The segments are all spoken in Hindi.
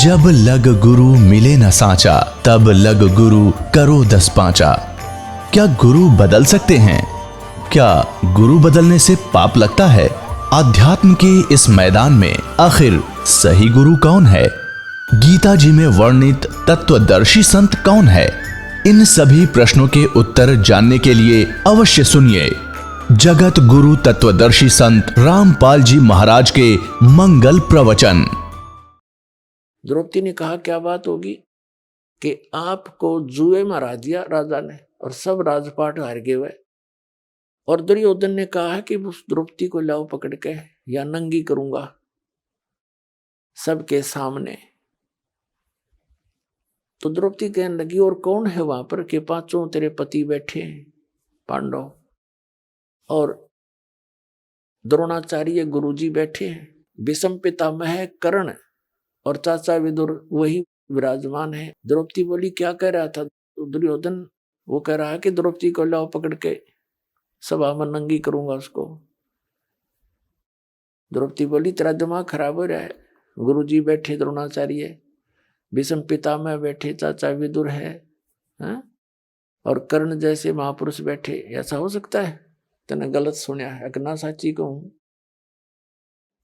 जब लग गुरु मिले न साचा, तब लग गुरु करो 10 पांचा। क्या गुरु बदल सकते हैं? क्या गुरु बदलने से पाप लगता है? अध्यात्म के इस मैदान में आखिर सही गुरु कौन है? गीता जी में वर्णित तत्वदर्शी संत कौन है? इन सभी प्रश्नों के उत्तर जानने के लिए अवश्य सुनिए जगत गुरु तत्वदर्शी संत रामपाल जी महाराज के मंगल प्रवचन। द्रौपदी ने कहा क्या बात होगी कि आपको जुए में हरा दिया राजा ने और सब राजपाट हार गए हुए। और दुर्योधन ने कहा कि उस द्रौपदी को लाओ पकड़ के या नंगी करूंगा सबके सामने। तो द्रौपदी कहने लगी और कौन है वहां पर कि 5 तेरे पति बैठे हैं पांडव, और द्रोणाचार्य गुरुजी बैठे हैं, भीष्म पितामह कर्ण और चाचा विदुर वही विराजमान है। द्रौपदी बोली क्या कह रहा था दुर्योधन? वो कह रहा है कि द्रौपदी को लाओ पकड़ के सभा में नंगी करूंगा उसको। द्रौपदी बोली तेरा दिमाग खराब हो रहा है, गुरुजी बैठे द्रोणाचार्य, भीष्म पितामह बैठे, चाचा विदुर है, और कर्ण जैसे महापुरुष बैठे, ऐसा हो सकता है? तूने गलत सुना है, अकना साची कहूं।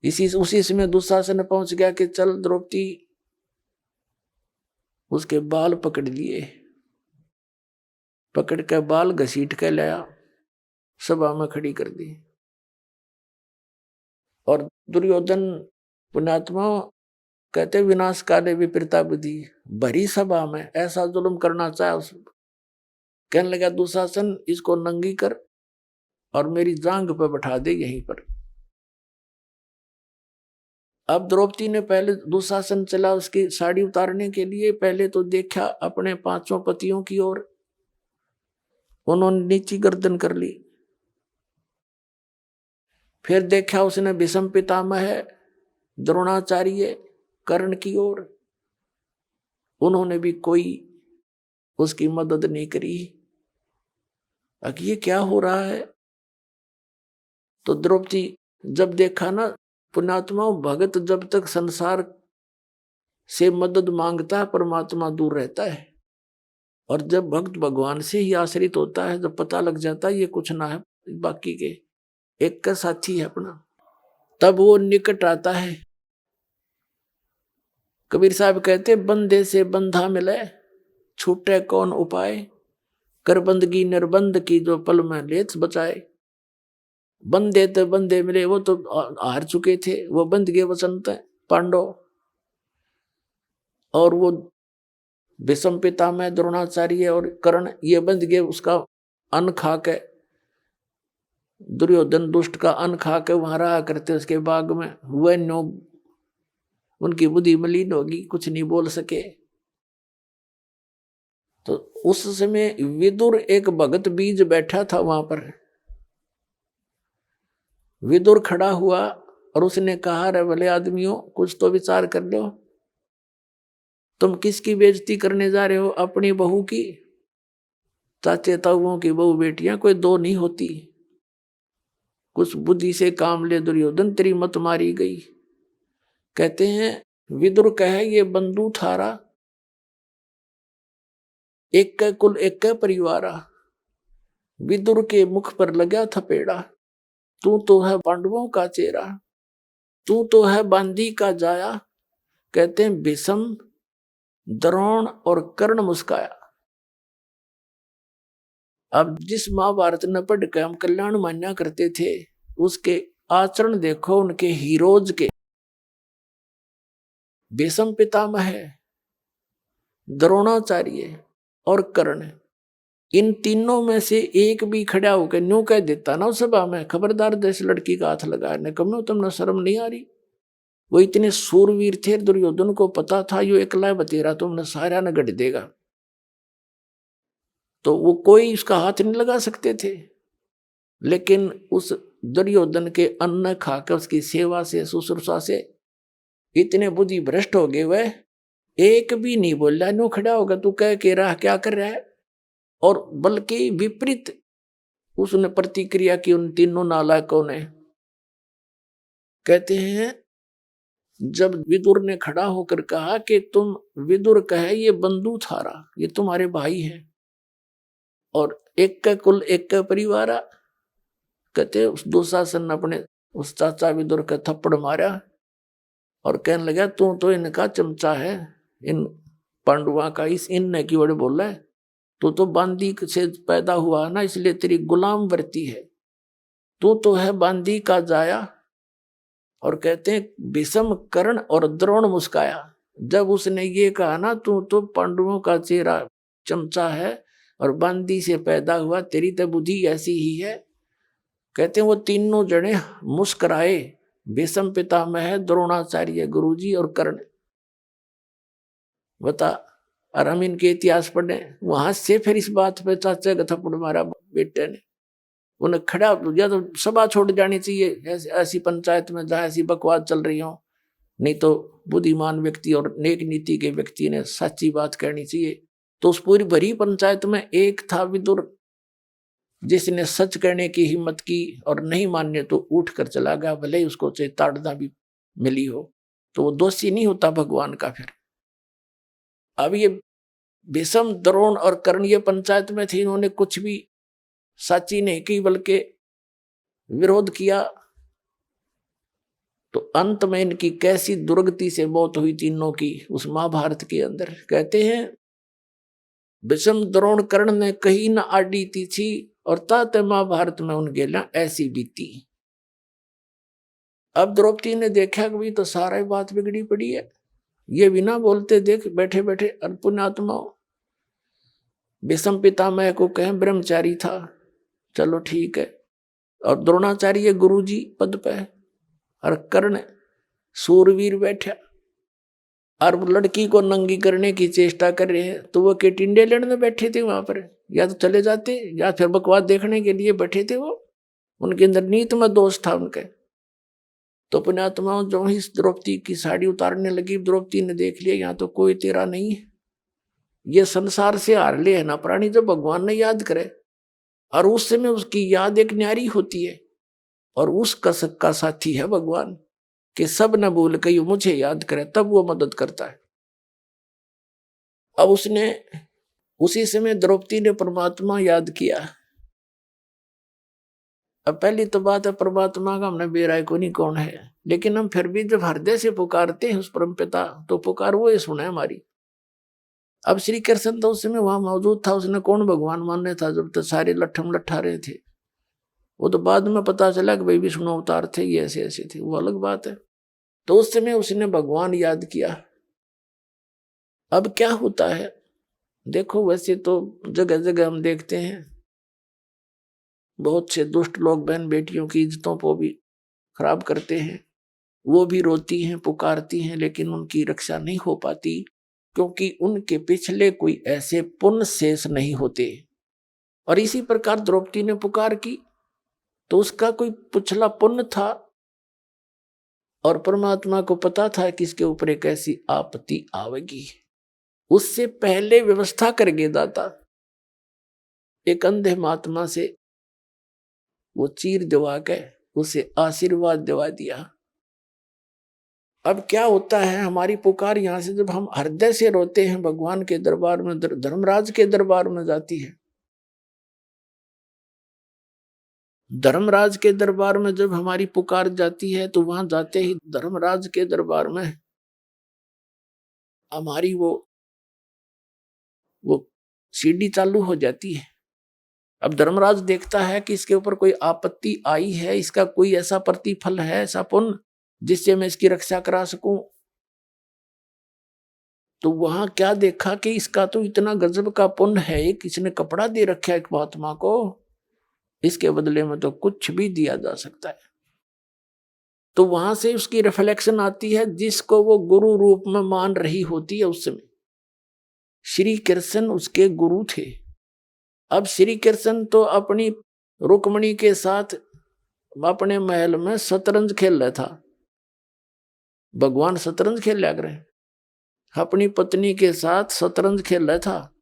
उसी समय दुशासन पहुंच गया कि चल द्रौपदी, उसके बाल पकड़ लिए, पकड़ के बाल घसीट के लाया, सभा में खड़ी कर दी। और दुर्योधन पुण्यात्मा कहते विनाश काले विपरीता बुद्धि, भरी सभा में ऐसा जुल्म करना चाहे उस। कहने लगा दुशासन इसको नंगी कर और मेरी जांग पे बैठा दे यहीं पर। अब द्रौपदी ने पहले दुशासन चला उसकी साड़ी उतारने के लिए, पहले तो देखा अपने 5 पतियों की ओर, उन्होंने नीची गर्दन कर ली। फिर देखा उसने भीष्म पितामह द्रोणाचार्य कर्ण की ओर, उन्होंने भी कोई उसकी मदद नहीं करी। अब ये क्या हो रहा है? तो द्रौपदी जब देखा ना, पुण्यात्मा भगत जब तक संसार से मदद मांगता है परमात्मा दूर रहता है, और जब भक्त भगवान से ही आश्रित होता है, जब पता लग जाता है ये कुछ ना है बाकी के, एक का साथी है अपना, तब वो निकट आता है। कबीर साहब कहते बंदे से बंधा मिले, छूटे कौन उपाय, कर बंदगी निर्बंध की जो पल में लेत बचाए। बंदे तो बंदे मिले, वो तो हार चुके थे, वो बंद गए वसंत पांडव, और वो भीष्म पितामह द्रोणाचार्य और कर्ण ये बंद गए उसका अन्न खा के। दुर्योधन दुष्ट का अन्न खा के वहां रहा करते उसके बाग में, वह नो उनकी बुद्धि मलिन होगी, कुछ नहीं बोल सके। तो उस समय विदुर एक भगत बीज बैठा था वहां पर। विदुर खड़ा हुआ और उसने कहा रे भले आदमियों कुछ तो विचार कर लो, तुम किसकी बेइज्जती करने जा रहे हो? अपनी बहू की। चाचे ताऊओं की बहू बेटियां कोई 2 नहीं होती, कुछ बुद्धि से काम ले दुर्योधन, तेरी मत मारी गई। कहते हैं विदुर कहे ये बंधु थारा, एक का कुल एक का परिवारा। विदुर के मुख पर लगा थपेड़ा, तू तो है पांडवों का चेहरा, तू तो है बांदी का जाया। कहते हैं भीष्म द्रोण और कर्ण मुस्काया। अब जिस महाभारत न पढ़ के हम कल्याण मान्या करते थे, उसके आचरण देखो उनके हीरोज के। भीष्म पितामह, द्रोणाचार्य और कर्ण, इन तीनों में से एक भी खड़ा होकर न्यू कह देता ना उस सभा में, खबरदार देश लड़की का हाथ लगाने कम, तुमने शर्म नहीं आ रही। वो इतने सूरवीर थे, दुर्योधन को पता था यो एकला बतेरा तुमने सारा न गढ़ देगा, तो वो कोई उसका हाथ नहीं लगा सकते थे। लेकिन उस दुर्योधन के अन्न खाकर उसकी सेवा से शुश्रूषा से इतने बुद्धि भ्रष्ट हो गए, वह एक भी नहीं बोला, नो खड़ा होगा तू कह के रहा क्या कर रहा है, और बल्कि विपरीत उसने प्रतिक्रिया की उन तीनों नालायकों ने। कहते हैं जब विदुर ने खड़ा होकर कहा कि तुम विदुर कहे ये बंधु थारा, ये तुम्हारे भाई है और एक का कुल एक का परिवार। कहते उस दुशासन ने अपने उस चाचा विदुर का थप्पड़ मारा और कहने लगा तू तो इनका चमचा है, इन पांडुआ का, इस इन की बड़े बोल रहा है, तू तो बांदी से पैदा हुआ ना, इसलिए तेरी गुलाम वर्ती है, तू तो है बांदी का जाया। और कहते हैं भीष्म कर्ण और द्रोण मुस्काया जब उसने ये कहा ना तू तो पांडवों का चेहरा चमचा है और बांदी से पैदा हुआ, तेरी तो बुद्धि ऐसी ही है। कहते हैं वो तीनों जने मुस्कुराए, भीष्म पितामह, द्रोणाचार्य गुरुजी और कर्ण। बता, और हम इनके इतिहास पढ़े वहां से फिर इस बात पे चाचा का थप्पड़ मारा बेटे ने, उन्हें खड़ा या तो सभा छोड़ जानी चाहिए ऐसी पंचायत में जहां ऐसी बकवास चल रही हो, नहीं तो बुद्धिमान व्यक्ति और नेक नीति के व्यक्ति ने सच्ची बात कहनी चाहिए। तो उस पूरी भरी पंचायत में एक था विदुर जिसने सच कहने की हिम्मत की और नहीं मानने तो उठ कर चला गया, भले ही उसको चेतावनी भी मिली हो, तो वो दोषी नहीं होता भगवान का। फिर अब ये भीष्म द्रोण और कर्ण ये पंचायत में थे, इन्होंने कुछ भी साची नहीं की बल्कि विरोध किया, तो अंत में इनकी कैसी दुर्गति से मौत हुई तीनों की उस महाभारत के अंदर। कहते हैं भीष्म द्रोण कर्ण ने कहीं न आडी थी और तात महाभारत में उन गेला ऐसी बीती। अब द्रौपदी ने देखा कि तो सारा बात बिगड़ी पड़ी है, ये बिना बोलते देख बैठे बैठे पुण्यात्मा भीष्म पितामह को कहें ब्रह्मचारी था, चलो ठीक है, और द्रोणाचार्य गुरुजी पद पे और कर्ण सूरवीर बैठा और लड़की को नंगी करने की चेष्टा कर रहे हैं, तो वो के टिंडे लड़ने बैठे थे वहां पर, या तो चले जाते या फिर बकवास देखने के लिए बैठे थे वो, उनके अंदर नीत में दोष था उनके। तो पुण्यात्माओं जो ही द्रौपदी की साड़ी उतारने लगी, द्रौपदी ने देख लिया यहाँ तो कोई तेरा नहीं है, ये संसार से हार ले है ना प्राणी, जब भगवान ने याद करे और उस समय उसकी याद एक न्यारी होती है और उस कसक का साथी है भगवान, कि सब न भूल कहीं मुझे याद करे तब वो मदद करता है। अब उसने उसी समय द्रौपदी ने परमात्मा याद किया। अब पहली तो बात है परमात्मा का हमने बेराय को नहीं कौन है, लेकिन हम फिर भी जब हृदय से पुकारते हैं उस परम पिता तो पुकार वो ही सुना है हमारी। अब श्री कृष्ण तो उस समय वहां मौजूद था, उसने कौन भगवान मानने था जब तक सारे लट्ठम लट्ठा रहे थे, वो तो बाद में पता चला कि भाई विष्णु अवतार थे, ये ऐसे ऐसे थे, वो अलग बात है। तो उस समय उसने भगवान याद किया। अब क्या होता है देखो, वैसे तो जगह जगह हम देखते हैं बहुत से दुष्ट लोग बहन बेटियों की इज्जतों को भी खराब करते हैं, वो भी रोती हैं पुकारती हैं लेकिन उनकी रक्षा नहीं हो पाती, क्योंकि उनके पिछले कोई ऐसे पुण्य शेष नहीं होते। और इसी प्रकार द्रौपदी ने पुकार की तो उसका कोई पिछला पुण्य था और परमात्मा को पता था कि इसके ऊपर एक ऐसी आपत्ति आवेगी, उससे पहले व्यवस्था करके दाता एक अंधे महात्मा से वो चीर दिवा के उसे आशीर्वाद दिवा दिया। अब क्या होता है हमारी पुकार यहां से जब हम हृदय से रोते हैं भगवान के दरबार में, धर्मराज के दरबार में जाती है। धर्मराज के दरबार में जब हमारी पुकार जाती है तो वहां जाते ही धर्मराज के दरबार में हमारी वो सीढ़ी चालू हो जाती है। अब धर्मराज देखता है कि इसके ऊपर कोई आपत्ति आई है, इसका कोई ऐसा प्रतिफल है, ऐसा पुण्य जिससे मैं इसकी रक्षा करा सकूं। तो वहां क्या देखा कि इसका तो इतना गजब का पुण्य है, किसने कपड़ा दे रखा है एक महात्मा को, इसके बदले में तो कुछ भी दिया जा सकता है। तो वहां से उसकी रिफ्लेक्शन आती है जिसको वो गुरु रूप में मान रही होती है। उस समय श्री कृष्ण उसके गुरु थे। अब श्री कृष्ण तो अपनी रुक्मणी के साथ अपने महल में शतरंज खेल रहा था। भगवान शतरंज खेल लग रहे, अपनी पत्नी के साथ शतरंज खेल रहा था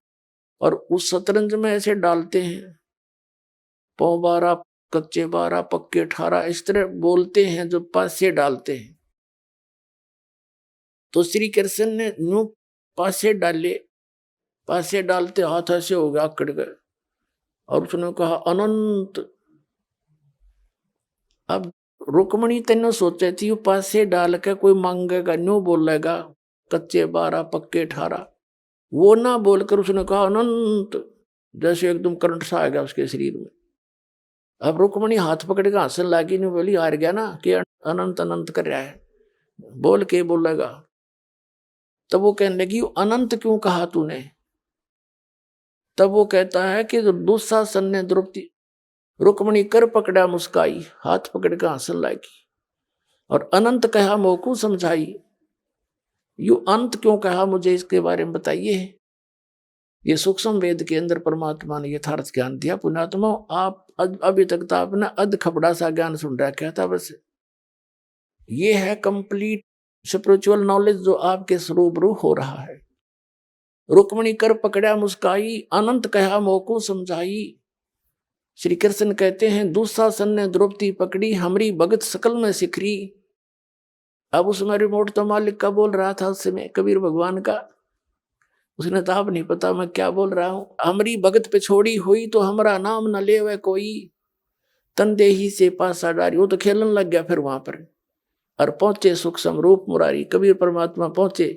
और उस शतरंज में ऐसे डालते हैं पौ 12 कच्चे 12 पक्के 18, इस तरह बोलते हैं जो पासे डालते हैं। तो श्री कृष्ण ने यूं पासे डाले, पासे डालते हाथ ऐसे हो गया, अकड़ गए, और उसने कहा अनंत। अब रुक्मणी तेने सोचे थी पासे डाल के कोई मांगेगा, न्यू बोलेगा कच्चे 12 पक्के 18, वो ना बोलकर उसने कहा अनंत, जैसे एकदम करंट सा आ गया उसके शरीर में। अब रुक्मणी हाथ पकड़ के हंसने लगी, नहीं बोली हार गया ना कि अनंत अनंत कर रहा है, बोल के बोलेगा। तब वो कहने लगी अनंत क्यों कहा तूने? तब वो कहता है कि दुशासन ने द्रौपदी रुक्मणी कर पकड़ा, मुस्काई, हाथ पकड़ के हंसने लगी, और अनंत कहा मोकू समझाई। यू अंत क्यों कहा, मुझे इसके बारे में बताइए। ये सूक्ष्म वेद के अंदर परमात्मा ने यथार्थ ज्ञान दिया। पुण्यात्मा, आप अभी तक तो आपने अध खबड़ा सा ज्ञान सुन रखा था बस। ये है कंप्लीट स्पिरिचुअल नॉलेज जो आपके स्वरूप हो रहा है। रुक्मणी कर पकड़ा, मुस्काई, अनंत कहा मोकू समझाई। श्री कृष्ण कहते हैं दुशासन ने द्रौपदी पकड़ी, हमरी भगत सकल में सिखरी। अब उसमें रिमोट तो मालिक का बोल रहा था उस समय, कबीर भगवान का। उसने तो आप नहीं पता मैं क्या बोल रहा हूं। हमरी भगत पे छोड़ी हुई तो हमारा नाम न ले वह कोई, तनदेही से पासा डारी। वो तो खेलन लग गया फिर वहां पर, और पहुंचे सूक्ष्म रूप मुरारी। कबीर परमात्मा पहुंचे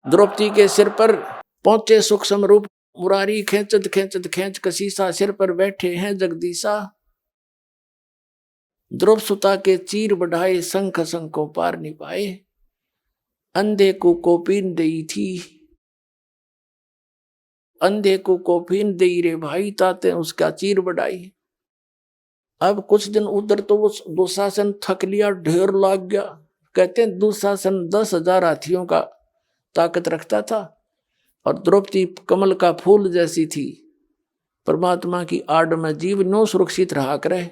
द्रौपदी के सिर पर, पहुंचे सूक्ष्म रूप मुरारी। खेचत खेचत खेच कसीसा, सिर पर बैठे हैं जगदीशा। द्रौप सुता के चीर बढ़ाए, शंख शंखों पार नहीं पाए। अंधे को कोपीन दई थी, अंधे को कोपीन दई रे भाई, ताते उसका चीर बढ़ाई। अब कुछ दिन उधर तो वो दुशासन थक लिया, ढेर लाग गया। कहते हैं दुशासन 10,000 हाथियों का ताकत रखता था, और द्रौपदी कमल का फूल जैसी थी। परमात्मा की आड़ में जीव नो सुरक्षित रहा करे।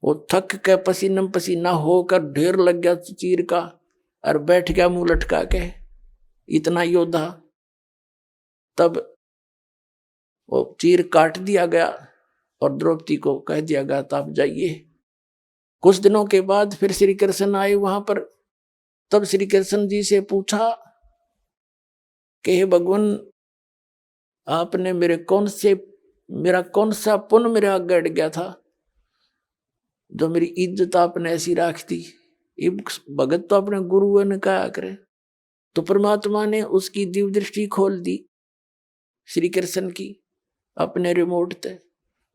वो थक के पसीनम पसीना होकर ढेर लग गया चीर का, और बैठ गया मुंह लटका के, इतना योद्धा। तब वो चीर काट दिया गया, और द्रौपदी को कह दिया गया तो आप जाइए। कुछ दिनों के बाद फिर श्री कृष्ण आए वहां पर। तब श्री कृष्ण जी से पूछा कि हे भगवान, आपने मेरा कौन सा पुण्य मेरे आगे अड़ गया था जो मेरी इज्जत आपने ऐसी राख दी। भगत तो अपने गुरु ने कहा करे। तो परमात्मा ने उसकी दिव्य दृष्टि खोल दी श्री कृष्ण की, अपने रिमोट से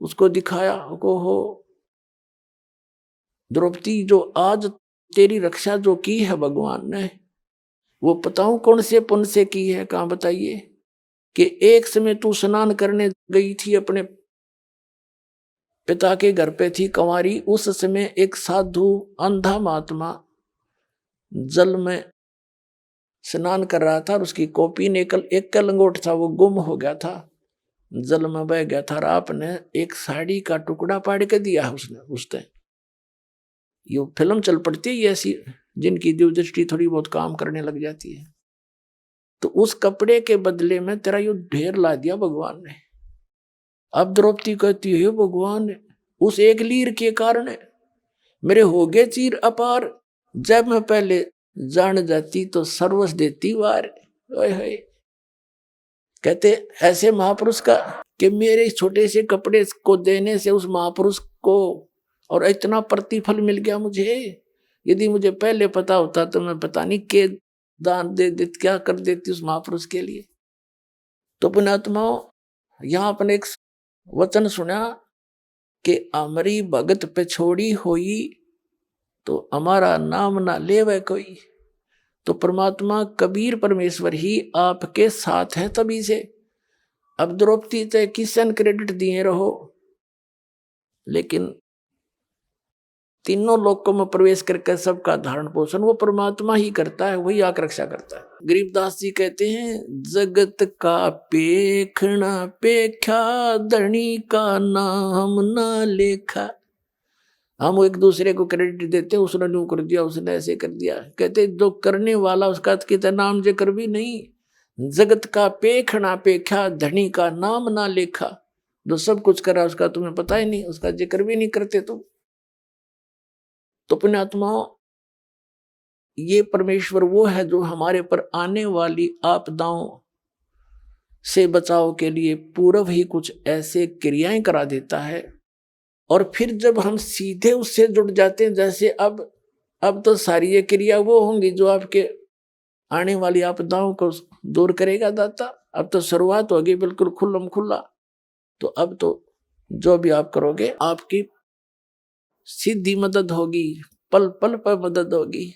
उसको दिखाया को हो द्रौपदी, जो आज तेरी रक्षा जो की है भगवान ने, वो बताऊं कौन से पुण्य से की है। कहां बताइए कि एक समय तू स्नान करने गई थी, अपने पिता के घर पे थी कंवारी। उस समय एक साधु अंधा महात्मा जल में स्नान कर रहा था, और उसकी कॉपी एक लंगोट था, वो गुम हो गया था, जल में बह गया था। और आपने एक साड़ी का टुकड़ा पाड़ के दिया है उसने। ये फिल्म चल पड़ती है ऐसी, जिनकी दिव्य दृष्टि थोड़ी बहुत काम करने लग जाती है। तो उस कपड़े के बदले में तेरा यो ढेर ला दिया भगवान ने। अब द्रौपदी कहती है भगवान, उस एक लीर के कारण मेरे हो गए चीर अपार। जब मैं पहले जान जाती तो सर्वस देती वार। ओए कहते ऐसे महापुरुष का कि मेरे छोटे से कपड़े को देने से उस महापुरुष को और इतना प्रतिफल मिल गया मुझे। यदि मुझे पहले पता होता तो मैं पता नहीं के दान दे देती, क्या कर देती उस महापुरुष के लिए। तो पुण्यात्माओं, यहाँ अपने एक वचन सुना कि हमारी भगत पे छोड़ी हुई तो हमारा नाम ना ले वह कोई। तो परमात्मा कबीर परमेश्वर ही आपके साथ है तभी से। अब द्रौपदी ते किसन क्रेडिट दिए रहो, लेकिन तीनों लोकों में प्रवेश करके सबका धारण पोषण वो परमात्मा ही करता है, वही आकर रक्षा करता है। गरीबदास जी कहते हैं जगत का पेखना पेख्या, धनी का नाम ना लेखा। हम एक दूसरे को क्रेडिट देते, उसने न्यू कर दिया, उसने ऐसे कर दिया। कहते जो करने वाला उसका कितना नाम जिक्र भी नहीं। जगत का पेखना पेख्या, धनी का नाम ना लेखा। जो सब कुछ करा उसका तुम्हें पता ही नहीं, उसका जिक्र भी नहीं करते तुम। तो पुण्यात्माओं, ये परमेश्वर वो है जो हमारे पर आने वाली आपदाओं से बचाव के लिए पूर्व ही कुछ ऐसे क्रियाएं करा देता है, और फिर जब हम सीधे उससे जुड़ जाते हैं, जैसे अब तो सारी ये क्रिया वो होंगी जो आपके आने वाली आपदाओं को दूर करेगा दाता। अब तो शुरुआत होगी बिल्कुल खुल्लम खुल्ला। तो अब तो जो भी आप करोगे आपकी सीधी मदद होगी, पल पल पर मदद होगी।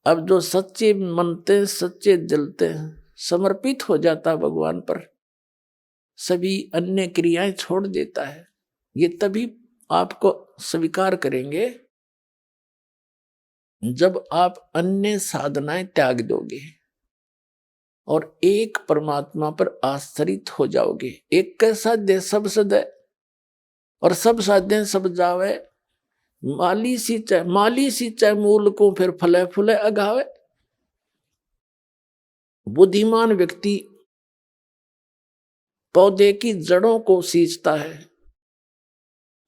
अब जो सच्चे मनते सच्चे दिलते समर्पित हो जाता भगवान पर, सभी अन्य क्रियाएं छोड़ देता है, ये तभी आपको स्वीकार करेंगे जब आप अन्य साधनाएं त्याग दोगे और एक परमात्मा पर आश्रित हो जाओगे। एक का साध्य सब सदै और सब साध्य सब जावे, माली सींचे मूल को फिर फले फूले अगावे। बुद्धिमान व्यक्ति पौधे की जड़ों को सींचता है,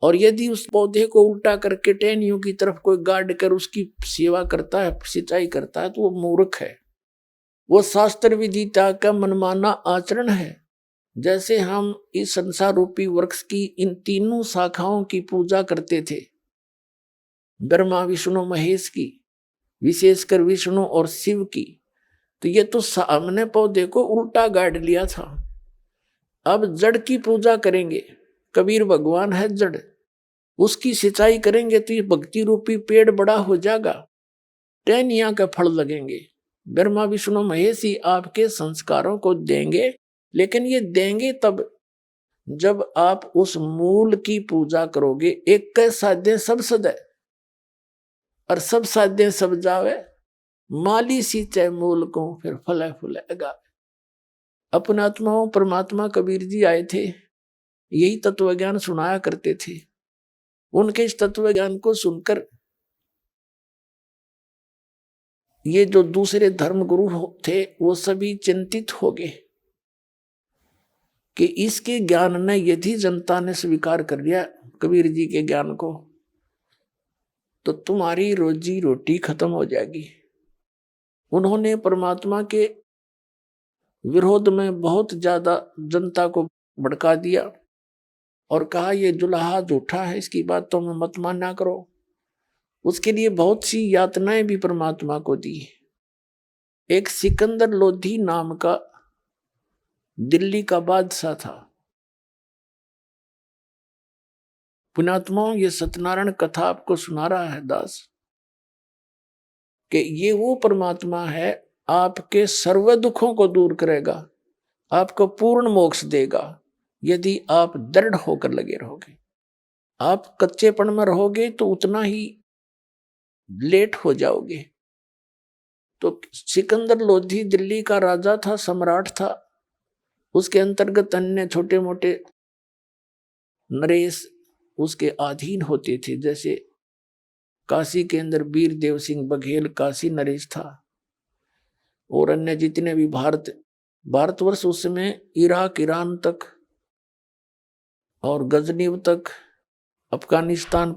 और यदि उस पौधे को उल्टा करके टहनियों की तरफ कोई गाड़ कर उसकी सेवा करता है, सिंचाई करता है, तो वो मूर्ख है। वो शास्त्र विधि त्याग का मनमाना आचरण है। जैसे हम इस संसार रूपी वृक्ष की इन तीनों शाखाओं की पूजा करते थे, ब्रह्मा विष्णु महेश की, विशेषकर विष्णु और शिव की, तो ये तो हमने पौधे को उल्टा गाड़ लिया था। अब जड़ की पूजा करेंगे, कबीर भगवान है जड़, उसकी सिंचाई करेंगे तो ये भक्ति रूपी पेड़ बड़ा हो जाएगा, टहनियां के फल लगेंगे। ब्रह्मा विष्णु महेश ही आपके संस्कारों को देंगे, लेकिन ये देंगे तब जब आप उस मूल की पूजा करोगे। एक के साध्य सब सदै और सब साध्य सब जावे, माली सींचे मूल को फिर फले फूले अगावे। अपने आत्माओं परमात्मा कबीर जी आए थे, यही तत्व ज्ञान सुनाया करते थे। उनके इस तत्व ज्ञान को सुनकर ये जो दूसरे धर्म गुरु थे वो सभी चिंतित हो गए कि इसके ज्ञान ने यदि जनता ने स्वीकार कर लिया कबीर जी के ज्ञान को, तो तुम्हारी रोजी रोटी खत्म हो जाएगी। उन्होंने परमात्मा के विरोध में बहुत ज्यादा जनता को भड़का दिया और कहा ये जुलाहा झूठा है, इसकी बात तो में मत माना करो। उसके लिए बहुत सी यातनाएं भी परमात्मा को दी। एक सिकंदर लोधी नाम का दिल्ली का बादशाह था। पुण्यात्माओं, ये सत्यनारायण कथा आपको सुना रहा है दास कि ये वो परमात्मा है, आपके सर्व दुखों को दूर करेगा, आपको पूर्ण मोक्ष देगा यदि आप दृढ़ होकर लगे रहोगे। आप कच्चेपन में रहोगे तो उतना ही लेट हो जाओगे। तो सिकंदर लोधी दिल्ली का राजा था, सम्राट था। उसके अंतर्गत अन्य छोटे मोटे नरेश उसके अधीन होते थे। जैसे काशी के अंदर वीर देव सिंह बघेल काशी नरेश था, और अन्य जितने भी भारतवर्ष उस समय इराक ईरान तक और गजनीव तक, अफगानिस्तान,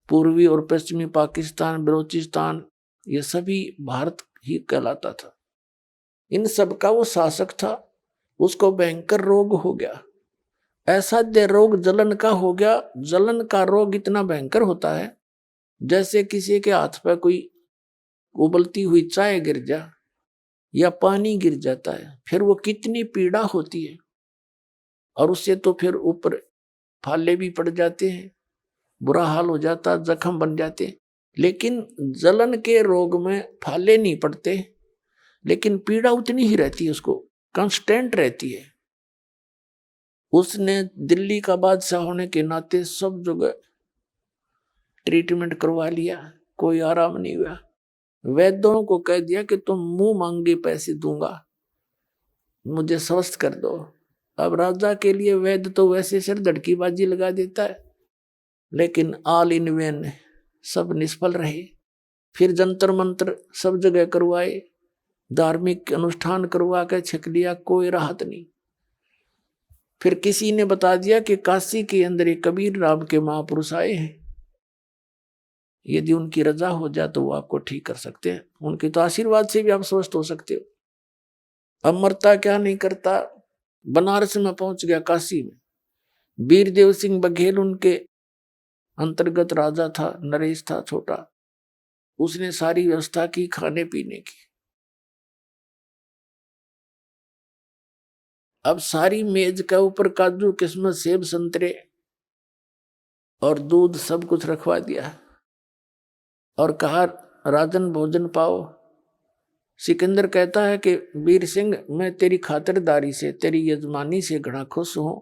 पूर्वी और पश्चिमी पाकिस्तान, बलोचिस्तान, ये सभी भारत ही कहलाता था। इन सब का वो शासक था। उसको भयंकर रोग हो गया, ऐसा दे रोग जलन का हो गया। जलन का रोग इतना भयंकर होता है जैसे किसी के हाथ पर कोई उबलती हुई चाय गिर जा या पानी गिर जाता है, फिर वो कितनी पीड़ा होती है। और उससे तो फिर ऊपर फाले भी पड़ जाते हैं, बुरा हाल हो जाता, जख्म बन जाते। लेकिन जलन के रोग में फाले नहीं पड़ते, लेकिन पीड़ा उतनी ही रहती है, उसको कांस्टेंट रहती है। उसने दिल्ली का बादशाह होने के नाते सब जगह ट्रीटमेंट करवा लिया, कोई आराम नहीं हुआ। वैद्यों को कह दिया कि तुम मुंह मांगे पैसे दूंगा, मुझे स्वस्थ कर दो। अब राजा के लिए वैद्य तो वैसे सिर धड़कीबाजी लगा देता है, लेकिन ऑल इन वेन, सब निष्फल रहे। फिर जंतर मंत्र सब जगह करवाए, धार्मिक अनुष्ठान करवा के छक लिया, कोई राहत नहीं। फिर किसी ने बता दिया कि काशी के अंदर एक कबीर राम के महापुरुष आए हैं, यदि उनकी रजा हो जाए तो वो आपको ठीक कर सकते हैं। उनके तो आशीर्वाद से भी आप स्वस्थ हो सकते हो। अमरता क्या नहीं करता। बनारस में पहुंच गया, काशी में। वीरदेव सिंह बघेल उनके अंतर्गत राजा था, नरेश था छोटा। उसने सारी व्यवस्था की खाने पीने की। अब सारी मेज के ऊपर काजू किस्मत सेब संतरे और दूध सब कुछ रखवा दिया और कहा राजन भोजन पाओ। सिकंदर कहता है कि वीर सिंह, मैं तेरी खातिरदारी से, तेरी यजमानी से घना खुश हूं,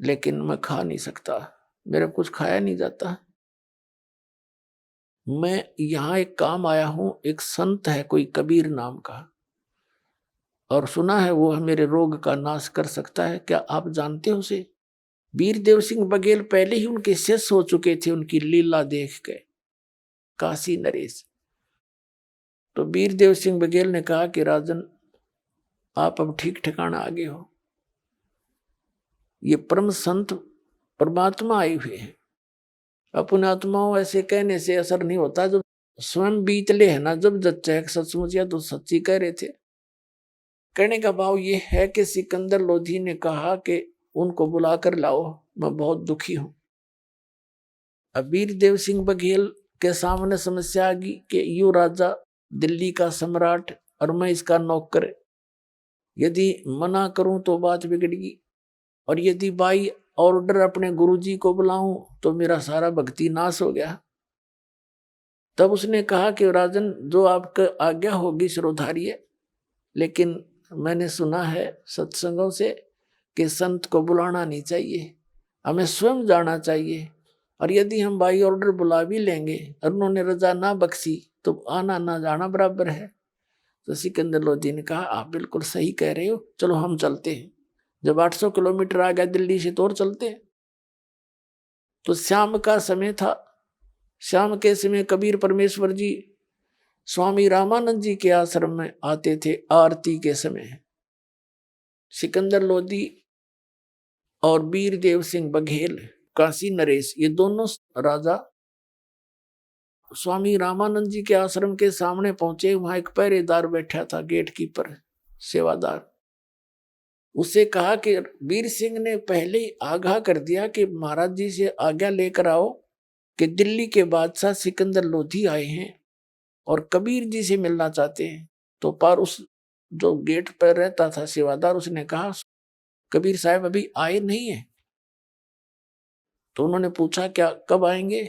लेकिन मैं खा नहीं सकता, मेरा कुछ खाया नहीं जाता। मैं यहां एक काम आया हूं, एक संत है कोई कबीर नाम का, और सुना है वो मेरे रोग का नाश कर सकता है, क्या आप जानते हो उसे? वीरदेव सिंह बघेल पहले ही उनके शिष्य हो चुके थे उनकी लीला देख के, काशी नरेश। तो वीरदेव सिंह बघेल ने कहा कि राजन, आप अब ठीक ठिकाना आ गए हो। ये परम संत परमात्मा आए हुए हैं। अपने आत्माओं ऐसे कहने से असर नहीं होता, जब स्वयं बीतले है ना, जब जच्चा सचमुच या तो सच्ची कह रहे थे। कहने का भाव ये है कि सिकंदर लोधी ने कहा कि उनको बुलाकर लाओ, मैं बहुत दुखी हूं। अब वीरदेव सिंह बघेल के सामने समस्या आ गई कि यू राजा दिल्ली का सम्राट और मैं इसका नौकर, यदि मना करूं तो बात बिगड़गी, और यदि बाई ऑर्डर अपने गुरुजी को बुलाऊं तो मेरा सारा भक्ति नाश हो गया। तब उसने कहा कि राजन, जो आपका आज्ञा होगी सिरोधार्य, लेकिन मैंने सुना है सत्संगों से कि संत को बुलाना नहीं चाहिए, हमें स्वयं जाना चाहिए, और यदि हम बाई ऑर्डर बुला भी लेंगे और उन्होंने रजा ना बख्शी तो आना ना जाना बराबर है। तो सिकंदर लोधी ने कहा, आप बिल्कुल सही कह रहे हो, चलो हम चलते हैं। जब 800 किलोमीटर आ गया दिल्ली से तो और चलते हैं। तो शाम का समय था। शाम के समय कबीर परमेश्वर जी स्वामी रामानंद जी के आश्रम में आते थे आरती के समय। सिकंदर लोधी और वीरदेव सिंह बघेल, काशी नरेश, ये दोनों राजा स्वामी रामानंद जी के आश्रम के सामने पहुंचे। वहां एक पहरेदार बैठा था, गेट कीपर, सेवादार। उसे कहा कि वीर सिंह ने पहले ही आगाह कर दिया कि महाराज जी से आज्ञा लेकर आओ कि दिल्ली के बादशाह सिकंदर लोधी आए हैं और कबीर जी से मिलना चाहते हैं। तो पर उस जो गेट पर रहता था सेवादार, उसने कहा कबीर साहब अभी आए नहीं है। तो उन्होंने पूछा क्या कब आएंगे?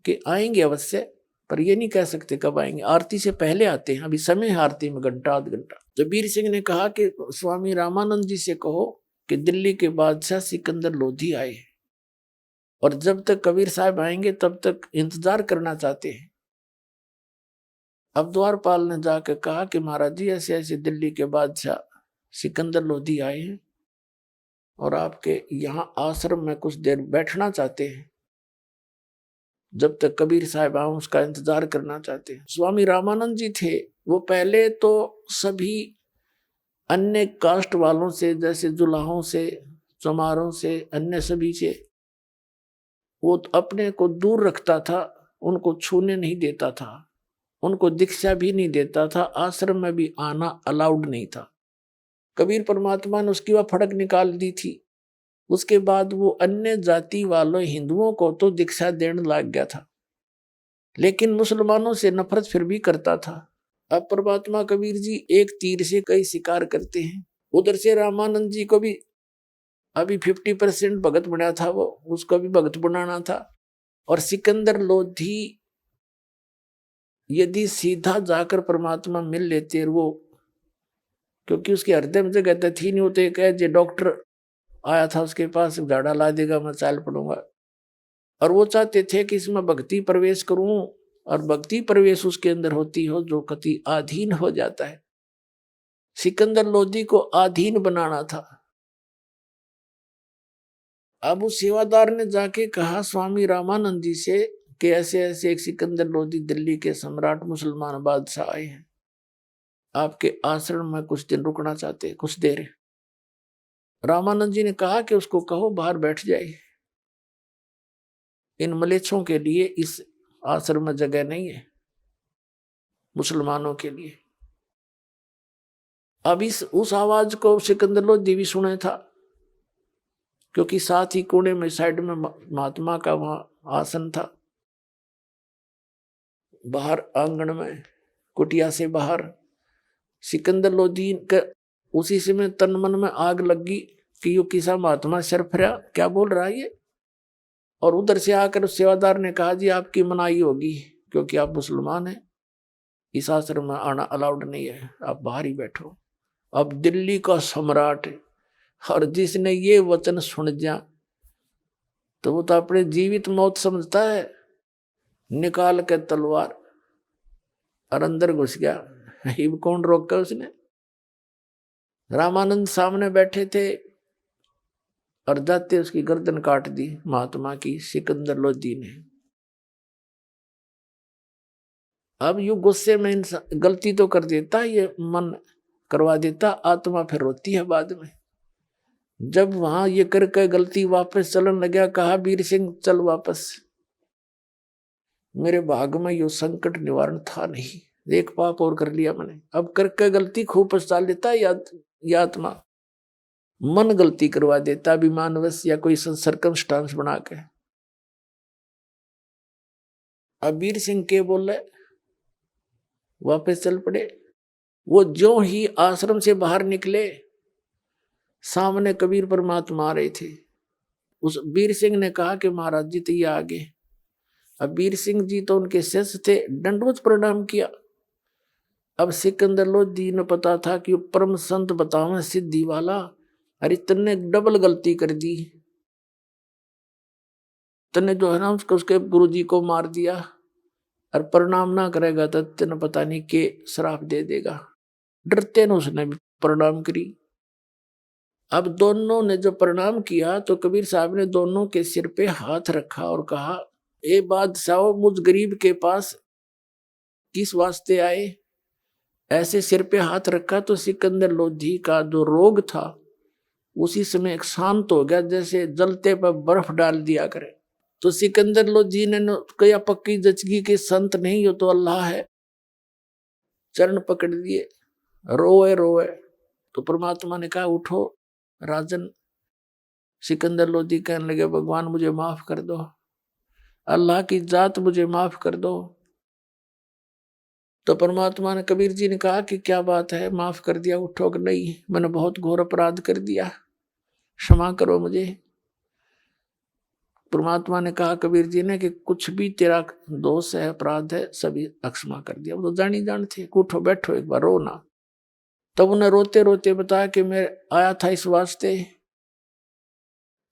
कि आएंगे अवश्य, पर ये नहीं कह सकते कब आएंगे, आरती से पहले आते हैं, अभी समय है आरती में घंटा आध घंटा। तो वीर सिंह ने कहा कि स्वामी रामानंद जी से कहो कि दिल्ली के बादशाह सिकंदर लोधी आए हैं और जब तक कबीर साहब आएंगे तब तक इंतजार करना चाहते हैं। अब द्वारपाल ने जाकर कहा कि महाराज जी ऐसे ऐसे दिल्ली के बादशाह सिकंदर लोधी आए हैं और आपके यहाँ आश्रम में कुछ देर बैठना चाहते हैं, जब तक कबीर साहब आए उसका इंतजार करना चाहते हैं। स्वामी रामानंद जी थे, वो पहले तो सभी अन्य कास्ट वालों से, जैसे जुलाहों से, चमारों से, अन्य सभी से वो अपने को दूर रखता था, उनको छूने नहीं देता था, उनको दीक्षा भी नहीं देता था, आश्रम में भी आना अलाउड नहीं था। कबीर परमात्मा ने उसकी वह फड़क निकाल दी थी। उसके बाद वो अन्य जाति वालों हिंदुओं को तो दीक्षा देने लग गया था, लेकिन मुसलमानों से नफरत फिर भी करता था। अब परमात्मा कबीर जी एक तीर से कई शिकार करते हैं। उधर से रामानंद जी को भी अभी 50% भगत बना था, वो उसको भी भगत बनाना था। और सिकंदर लोधी यदि सीधा जाकर परमात्मा मिल लेते, वो क्योंकि उसके हृदय में जगह थी नहीं, होते कह जे डॉक्टर आया था उसके पास, झाड़ा ला देगा मैं चाल पड़ूंगा। और वो चाहते थे कि इसमें भक्ति प्रवेश करूं, और भक्ति प्रवेश उसके अंदर होती हो जो कति आधीन हो जाता है। सिकंदर लोधी को आधीन बनाना था। अब उस सेवादार ने जाके कहा स्वामी रामानंद जी से कि ऐसे ऐसे एक सिकंदर लोधी दिल्ली के सम्राट मुसलमान बादशाह आए हैं, आपके आश्रम में कुछ दिन रुकना चाहते हैं, कुछ देर। रामानंद जी ने कहा कि उसको कहो बाहर बैठ जाए, इन मलेच्छों के लिए इस आश्रम में जगह नहीं है मुसलमानों के लिए। अब उस आवाज को सिकंदर लोधी भी सुने था, क्योंकि साथ ही कोने में साइड में महात्मा का वहां आसन था। बाहर आंगन में कुटिया से बाहर सिकंदर लोधी का उसी समय तन मन में आग लगी कि यो किसा महात्मा शर्फरा क्या बोल रहा है ये। और उधर से आकर सेवादार ने कहा जी आपकी मनाही होगी क्योंकि आप मुसलमान हैं, इस आश्रम में आना अलाउड नहीं है, आप बाहर ही बैठो। अब दिल्ली का सम्राट और जिसने ये वचन सुन जा तो वो तो अपने जीवित मौत समझता है, निकाल के तलवार और अंदर घुस गया। ये कौन रोका उसने। रामानंद सामने बैठे थे और जाते उसकी गर्दन काट दी महात्मा की सिकंदर लोधी ने। अब यू गुस्से में इंसान गलती तो कर देता, ये मन करवा देता, आत्मा फिर रोती है बाद में। जब वहां ये करके गलती वापस चलन लगा, कहा वीर सिंह चल वापस, मेरे भाग में यो संकट निवारण था नहीं, एक पाप और कर लिया मैंने। अब करके गलती खूब पछता लेता या आत्मा मन गलती करवा देता अभिमानवश या कोई सर्कमस्टांस बना के। अब वीर सिंह के बोले वापस चल पड़े। वो जो ही आश्रम से बाहर निकले सामने कबीर परमात्मा आ रहे थे। उस वीर सिंह ने कहा कि महाराज जी तो ये आगे। अब वीर सिंह जी तो उनके शिष्य थे, दंडवत प्रणाम किया। अब सिकंदर लोधी ने पता था कि परम संत बतावे सिद्धि वाला, अरे तन्ने डबल गलती कर दी, तन्ने जो है ना उसके गुरु जी को मार दिया और प्रणाम ना करेगा तो तेने पता नहीं के श्राप दे देगा। डरते ने उसने भी प्रणाम करी। अब दोनों ने जो प्रणाम किया तो कबीर साहब ने दोनों के सिर पे हाथ रखा और कहा, ए बादशाह मुझ गरीब के पास किस वास्ते आए। ऐसे सिर पे हाथ रखा तो सिकंदर लोधी का जो रोग था उसी समय एक शांत हो गया, जैसे जलते पर बर्फ डाल दिया करे। तो सिकंदर लोधी ने कहा पक्की जचगी के संत नहीं हो तो अल्लाह है, चरण पकड़ दिए, रोए रोए। तो परमात्मा ने कहा उठो राजन। सिकंदर लोधी कहने लगे भगवान मुझे माफ कर दो, अल्लाह की जात मुझे माफ कर दो। तो परमात्मा ने कबीर जी ने कहा कि क्या बात है, माफ कर दिया। उठो कि नहीं, मैंने बहुत घोर अपराध कर दिया, क्षमा करो मुझे। परमात्मा ने कहा कबीर जी ने कि कुछ भी तेरा दोष है अपराध है सभी अक्षमा कर दिया। वो तो जानी जान थे, उठो बैठो एक बार रो ना। तब उन्हें रोते रोते बताया कि मैं आया था इस वास्ते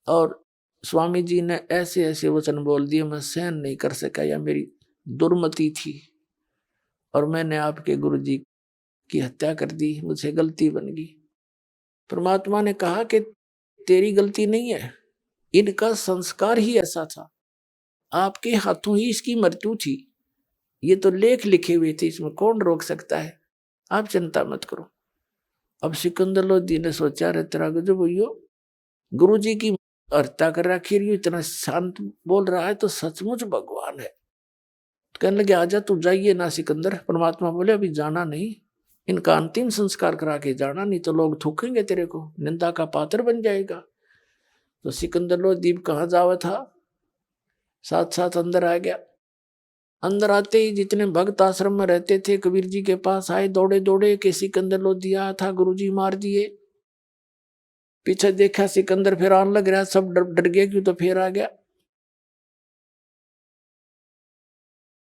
और स्वामी जी ने ऐसे ऐसे वचन बोल दिए मैं सहन नहीं कर सका, या मेरी दुर्मति थी और मैंने आपके गुरु जी की हत्या कर दी, मुझसे गलती बन गई। परमात्मा ने कहा कि तेरी गलती नहीं है, इनका संस्कार ही ऐसा था, आपके हाथों ही इसकी मृत्यु थी। ये तो लेख लिखे हुए थे, इसमें कौन रोक सकता है, आप चिंता मत करो। अब सिकंदर लोधी ने सोचा रे तेरा गजब भैया, गुरु जी की हत्या कर रखी, इतना शांत बोल रहा है तो सचमुच भगवान है। तो कहने लगे आजा तू जाइए ना सिकंदर। परमात्मा बोले अभी जाना नहीं, इनका अंतिम संस्कार करा के जाना, नहीं तो लोग थूकेंगे तेरे को, निंदा का पात्र बन जाएगा। तो सिकंदर लोधी कहाँ जावा था, साथ साथ अंदर आ गया। अंदर आते ही जितने भक्त आश्रम में रहते थे कबीर जी के पास आए दौड़े दौड़े कि सिकंदर लोधी आया था, गुरुजी मार दिए। पीछे देखा सिकंदर फिर आने लग रहा, सब डर गए क्यों, तो फिर आ गया।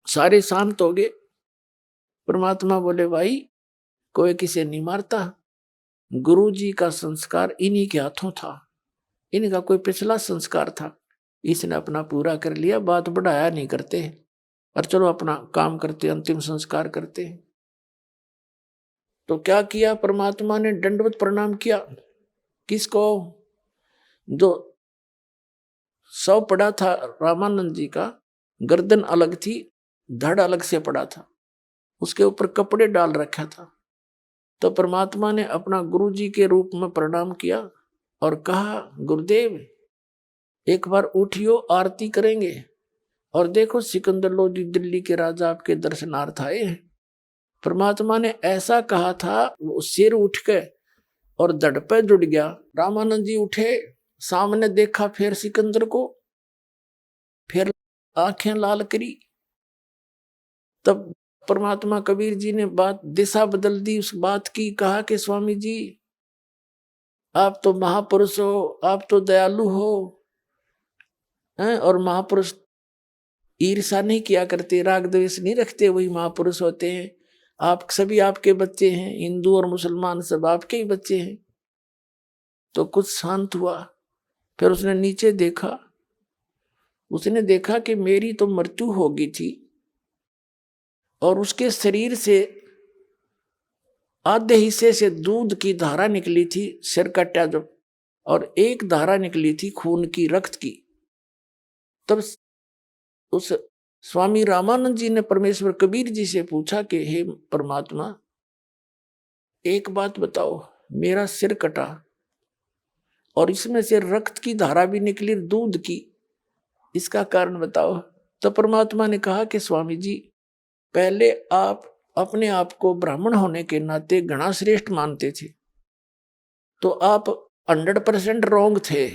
सारे शांत हो गए। परमात्मा बोले भाई कोई किसे नहीं मारता, गुरु जी का संस्कार इन्हीं के हाथों था, इनका कोई पिछला संस्कार था, इसने अपना पूरा कर लिया, बात बढ़ाया नहीं करते और चलो अपना काम करते, अंतिम संस्कार करते। तो क्या किया परमात्मा ने, दंडवत प्रणाम किया। किसको, जो शव पड़ा था रामानंद जी का, गर्दन अलग थी, धड़ अलग से पड़ा था, उसके ऊपर कपड़े डाल रखा था। तो परमात्मा ने अपना गुरु जी के रूप में प्रणाम किया और कहा गुरुदेव एक बार उठियो, आरती करेंगे। और देखो सिकंदर लोदी दिल्ली के राजा आपके दर्शनार्थ आए हैं। परमात्मा ने ऐसा कहा था, वो सिर उठ के और धड़ पे जुड़ गया। रामानंद जी उठे, सामने देखा फिर सिकंदर को, फिर आंखें लाल करी। तब परमात्मा कबीर जी ने बात दिशा बदल दी उस बात की, कहा कि स्वामी जी आप तो महापुरुष हो, आप तो दयालु हो हैं, और महापुरुष ईर्षा नहीं किया करते, राग द्वेष नहीं रखते, वही महापुरुष होते हैं। आप सभी आपके बच्चे हैं, हिंदू और मुसलमान सब आपके ही बच्चे हैं। तो कुछ शांत हुआ। फिर उसने नीचे देखा, उसने देखा कि मेरी तो मृत्यु हो गई थी और उसके शरीर से आधे हिस्से से दूध की धारा निकली थी, सिर कटा जब, और एक धारा निकली थी खून की, रक्त की। तब उस स्वामी रामानंद जी ने परमेश्वर कबीर जी से पूछा कि हे परमात्मा, एक बात बताओ, मेरा सिर कटा और इसमें से रक्त की धारा भी निकली, दूध की, इसका कारण बताओ। तो परमात्मा ने कहा कि स्वामी जी, पहले आप अपने आप को ब्राह्मण होने के नाते घना श्रेष्ठ मानते थे, तो आप 100% रॉन्ग थे,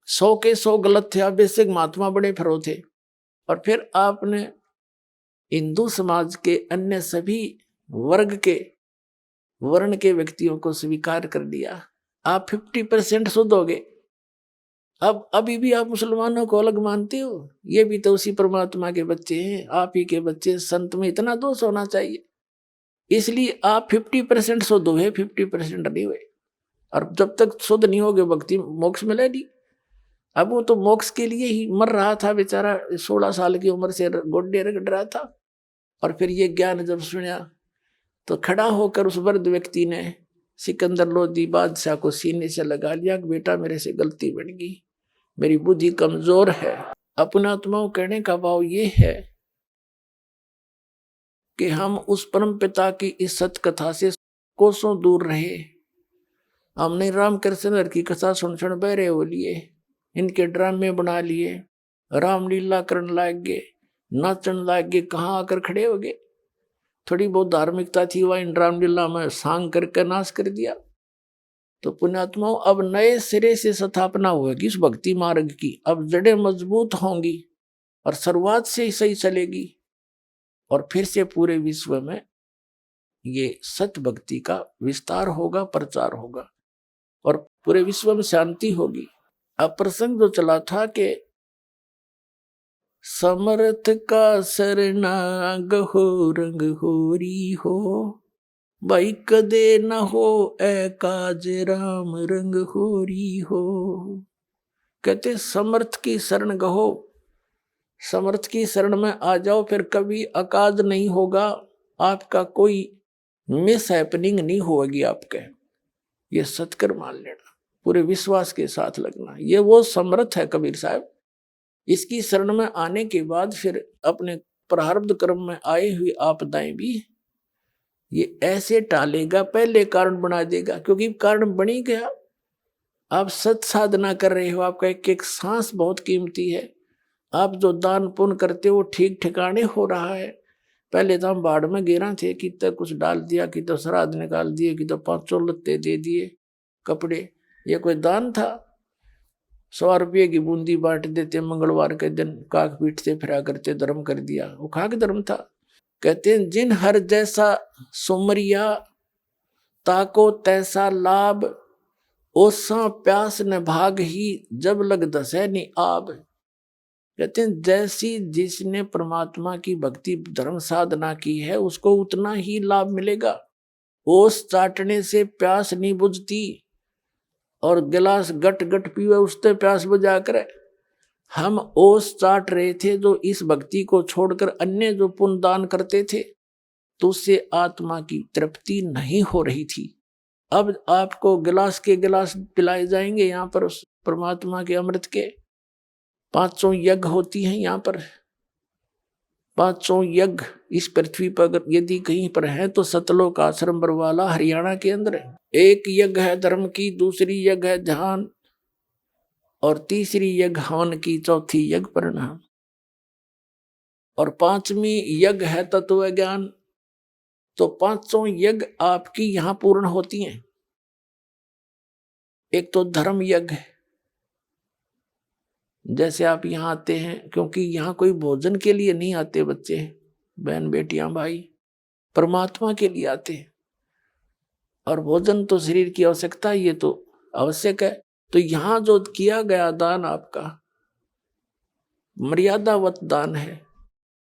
100 के 100 गलत थे, आप बेसिक महात्मा बड़े फरो थे। और फिर आपने हिंदू समाज के अन्य सभी वर्ग के वर्ण के व्यक्तियों को स्वीकार कर दिया, आप 50% शुद्ध हो गए। अब अभी भी आप मुसलमानों को अलग मानते हो, ये भी तो उसी परमात्मा के बच्चे हैं, आप ही के बच्चे। संत में इतना दोष होना चाहिए, इसलिए आप 50% शुद्ध हुए, 50% नहीं हुए। और जब तक शुद्ध नहीं होगे भक्ति मोक्ष मिले नहीं। अब वो तो मोक्ष के लिए ही मर रहा था बेचारा, 16 साल की उम्र से गोड्डे रगड़ रहा था। और फिर ये ज्ञान जब सुना तो खड़ा होकर उस वृद्ध व्यक्ति ने सिकंदर लोदी बादशाह को सीने से लगा लिया कि बेटा मेरे से गलती बन गई, मेरी बुद्धि कमजोर है। अपनात्माओं कहने का भाव ये है कि हम उस परम पिता की इस सत कथा से कोसों दूर रहे। हमने रामकृष्ण की कथा सुन सुन बहरे हो लिए, इनके ड्रामे बना लिए, रामलीला करने लग गए, नाचन लग गए, कहाँ आकर खड़े हो गए। थोड़ी बहुत धार्मिकता थी वह इन रामलीला में सांग करके नाश कर दिया। तो पुण्यात्माओं, अब नए सिरे से स्थापना होगी इस भक्ति मार्ग की। अब जड़ें मजबूत होंगी और शुरुआत से ही सही चलेगी, और फिर से पूरे विश्व में ये सत भक्ति का विस्तार होगा, प्रचार होगा, और पूरे विश्व में शांति होगी। अब प्रसंग जो चला था कि समर्थ का शरणाग हो, रंग होरी हो, भाई कदे न हो ए काज राम, रंग होरी हो। कहते समर्थ की शरण गहो, समर्थ की शरण में आ जाओ, फिर कभी अकाज नहीं होगा, आपका कोई मिस हैपनिंग नहीं होगी आपके। ये सत्कर मान लेना, पूरे विश्वास के साथ लगना, ये वो समर्थ है कबीर साहब। इसकी शरण में आने के बाद फिर अपने प्रारब्ध कर्म में आई हुई आपदाएं भी ये ऐसे टालेगा, पहले कारण बना देगा, क्योंकि कारण बन ही गया। आप सत साधना कर रहे हो, आपका एक एक सांस बहुत कीमती है। आप जो दान पुण्य करते हो ठीक ठिकाने हो रहा है। पहले तो हम बाढ़ में गिरा थे कि तो कुछ डाल दिया, कि तो श्राद्ध निकाल दिए, कि तो 500 लत्ते दे दिए, कपड़े, ये कोई दान था? 100 रुपये की बूंदी बांट देते मंगलवार के दिन, काक पीटते फिरा करते, धर्म कर दिया, वो खाक धर्म था। कहते हैं जिन हर जैसा सुमरिया, ताको तैसा लाभ, ओसा प्यास न भाग ही, जब लग दसे नि आब। कहते हैं जैसी जिसने परमात्मा की भक्ति धर्म साधना की है उसको उतना ही लाभ मिलेगा। ओस चाटने से प्यास नहीं बुझती, और गिलास गट गट पीवे उससे प्यास बुझा करे। हम ओस चाट रहे थे जो इस भक्ति को छोड़कर अन्य जो पुण्य दान करते थे, तो उससे आत्मा की तृप्ति नहीं हो रही थी। अब आपको गिलास के गिलास पिलाए जाएंगे यहाँ पर उस परमात्मा के अमृत के। 500 यज्ञ होती हैं यहाँ पर, 500 यज्ञ इस पृथ्वी पर अगर यदि कहीं पर है तो सतलोक आश्रम बरवाला हरियाणा के अंदर है। एक यज्ञ है धर्म की, दूसरी यज्ञ है ध्यान, और तीसरी यज्ञ हवन की, चौथी यज्ञ परिणाम, और पांचवी यज्ञ है तत्व ज्ञान। तो पांचों यज्ञ आपकी यहां पूर्ण होती हैं। एक तो धर्म यज्ञ है, जैसे आप यहां आते हैं, क्योंकि यहां कोई भोजन के लिए नहीं आते बच्चे, बहन बेटियां भाई, परमात्मा के लिए आते हैं। और भोजन तो शरीर की आवश्यकता, ये तो आवश्यक है। तो यहां जो किया गया दान आपका मर्यादावत दान है।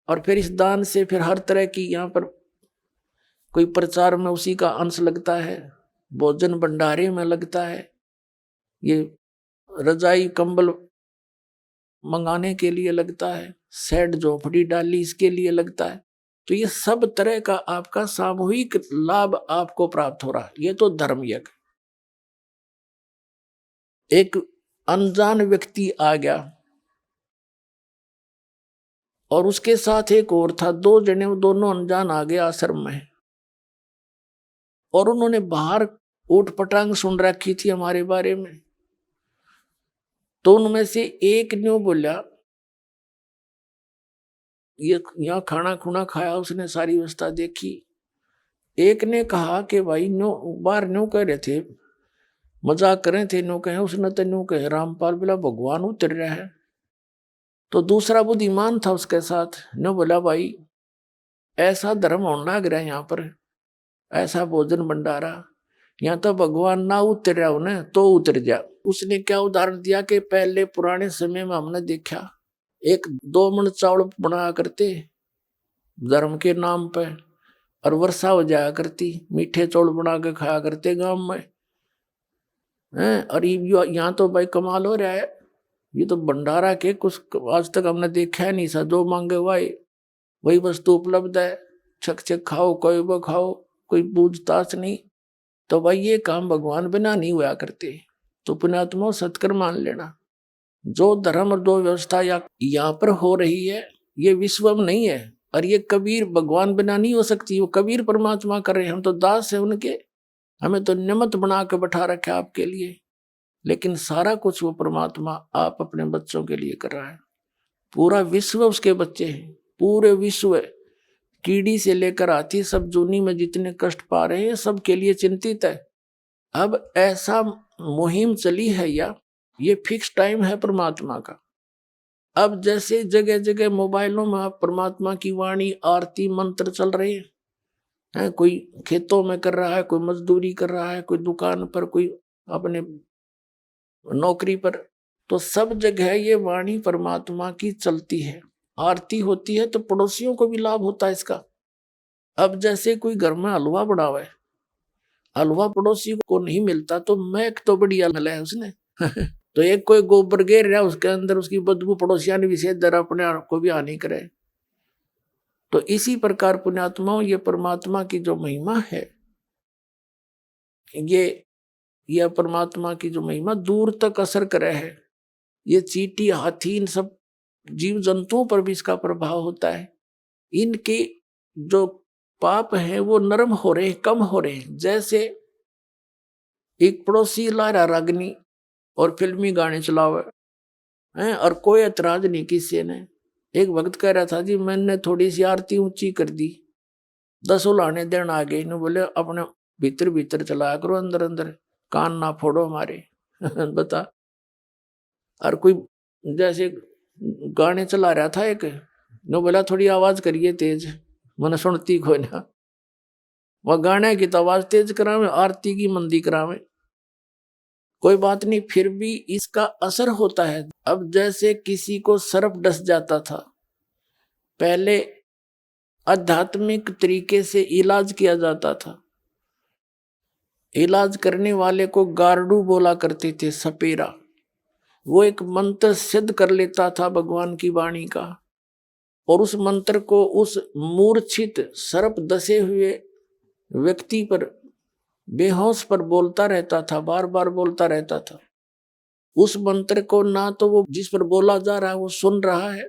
और फिर इस दान से फिर हर तरह की यहाँ पर कोई प्रचार में उसी का अंश लगता है, भोजन भंडारे में लगता है, ये रजाई कंबल मंगाने के लिए लगता है, शेड झोपड़ी डाली इसके लिए लगता है। तो ये सब तरह का आपका सामूहिक लाभ आपको प्राप्त हो रहा है। ये तो धर्म यज्ञ। एक अनजान व्यक्ति आ गया और उसके साथ एक और था, दो जने, वो दोनों अनजान आ गए आश्रम में, और उन्होंने बाहर ऊट पटांग सुन रखी थी हमारे बारे में। तो उनमें से एक ने बोला, ये यहाँ खाना खुना खाया, उसने सारी व्यवस्था देखी। एक ने कहा कि भाई नो बाहर न्यू कह रहे थे, मजाक कर रहे थे, नो कहे, उसने तो न्यू कहे रामपाल बोला भगवान उतर रहा है। तो दूसरा बुद्धिमान था उसके साथ, नो बोला भाई ऐसा धर्म होना लग रहा है यहाँ पर, ऐसा भोजन भंडारा, यहाँ तो भगवान ना उतर रहा उन्हें तो उतर जा। उसने क्या उदाहरण दिया कि पहले पुराने समय में हमने देखा, एक 2 मन चावल बना करते धर्म के नाम पे, और वर्षा हो जाया करती, मीठे चावल बना के खाया करते गांव में हैं। और यहाँ तो भाई कमाल हो रहा है, ये तो भंडारा के कुछ आज तक हमने देखा है नहीं सा, जो मांगे वही वस्तु उपलब्ध है, छक छक खाओ, कोई वो खाओ, कोई पूछताछ नहीं। तो भाई ये काम भगवान बिना नहीं हुआ करते। तो पुण्यात्मा सत्कर्म मान लेना, जो धर्म और जो व्यवस्था यहाँ पर हो रही है ये विश्व में नहीं है, और ये कबीर भगवान बिना नहीं हो सकती, वो कबीर परमात्मा कर रहे हैं, हम तो दास है उनके, हमें तो निमित्त बना के बैठा रखा है आपके लिए। लेकिन सारा कुछ वो परमात्मा आप अपने बच्चों के लिए कर रहा है। पूरा विश्व उसके बच्चे हैं, पूरे विश्व, कीड़ी से लेकर हाथी, सब जूनी में जितने कष्ट पा रहे हैं सबके लिए चिंतित है। अब ऐसा मुहिम चली है, या ये फिक्स टाइम है परमात्मा का। अब जैसे जगह जगह मोबाइलों में परमात्मा की वाणी, आरती, मंत्र चल रहे हैं, कोई खेतों में कर रहा है, कोई मजदूरी कर रहा है, कोई दुकान पर, कोई अपने नौकरी पर, तो सब जगह ये वाणी परमात्मा की चलती है, आरती होती है, तो पड़ोसियों को भी लाभ होता है इसका। अब जैसे कोई घर में हलवा बनावा है, हलवा पड़ोसी को नहीं मिलता तो महक तो बढ़िया मिला है उसने तो एक कोई गोबर गिर रहा उसके अंदर, उसकी बदबू पड़ोसिया ने विशेष दर अपने आप को भी हानि करे। तो इसी प्रकार पुण्यात्माओं, ये परमात्मा की जो महिमा है, ये परमात्मा की जो महिमा दूर तक असर करे है। ये चींटी, हाथी, इन सब जीव जंतुओं पर भी इसका प्रभाव होता है। इनके जो पाप हैं वो नरम हो रहे हैं, कम हो रहे हैं। जैसे एक पड़ोसी ला रहा रागनी और फिल्मी गाने चलावे हैं, और कोई ऐतराज नहीं किसी ने। एक भक्त कह रहा था जी मैंने थोड़ी सी आरती ऊंची कर दी, 10 लाने देन आ गए, इन्होंने बोले अपने भीतर भीतर चलाया करो, अंदर अंदर कान ना फोड़ो हमारे बता। और कोई जैसे गाने चला रहा था एक, नो बोला थोड़ी आवाज करिए तेज, मैंने सुनती कोई ना। वह गाने की तो आवाज तेज करावे, आरती की मंदी करावे, कोई बात नहीं, फिर भी इसका असर होता है। अब जैसे किसी को सर्प डस जाता था, पहले आध्यात्मिक तरीके से इलाज किया जाता था, इलाज करने वाले को गार्डू बोला करते थे, सपेरा। वो एक मंत्र सिद्ध कर लेता था भगवान की वाणी का, और उस मंत्र को उस मूर्छित सर्प दसे हुए व्यक्ति पर, बेहोश पर बोलता रहता था, बार बार बोलता रहता था। उस मंत्र को ना तो वो जिस पर बोला जा रहा है वो सुन रहा है,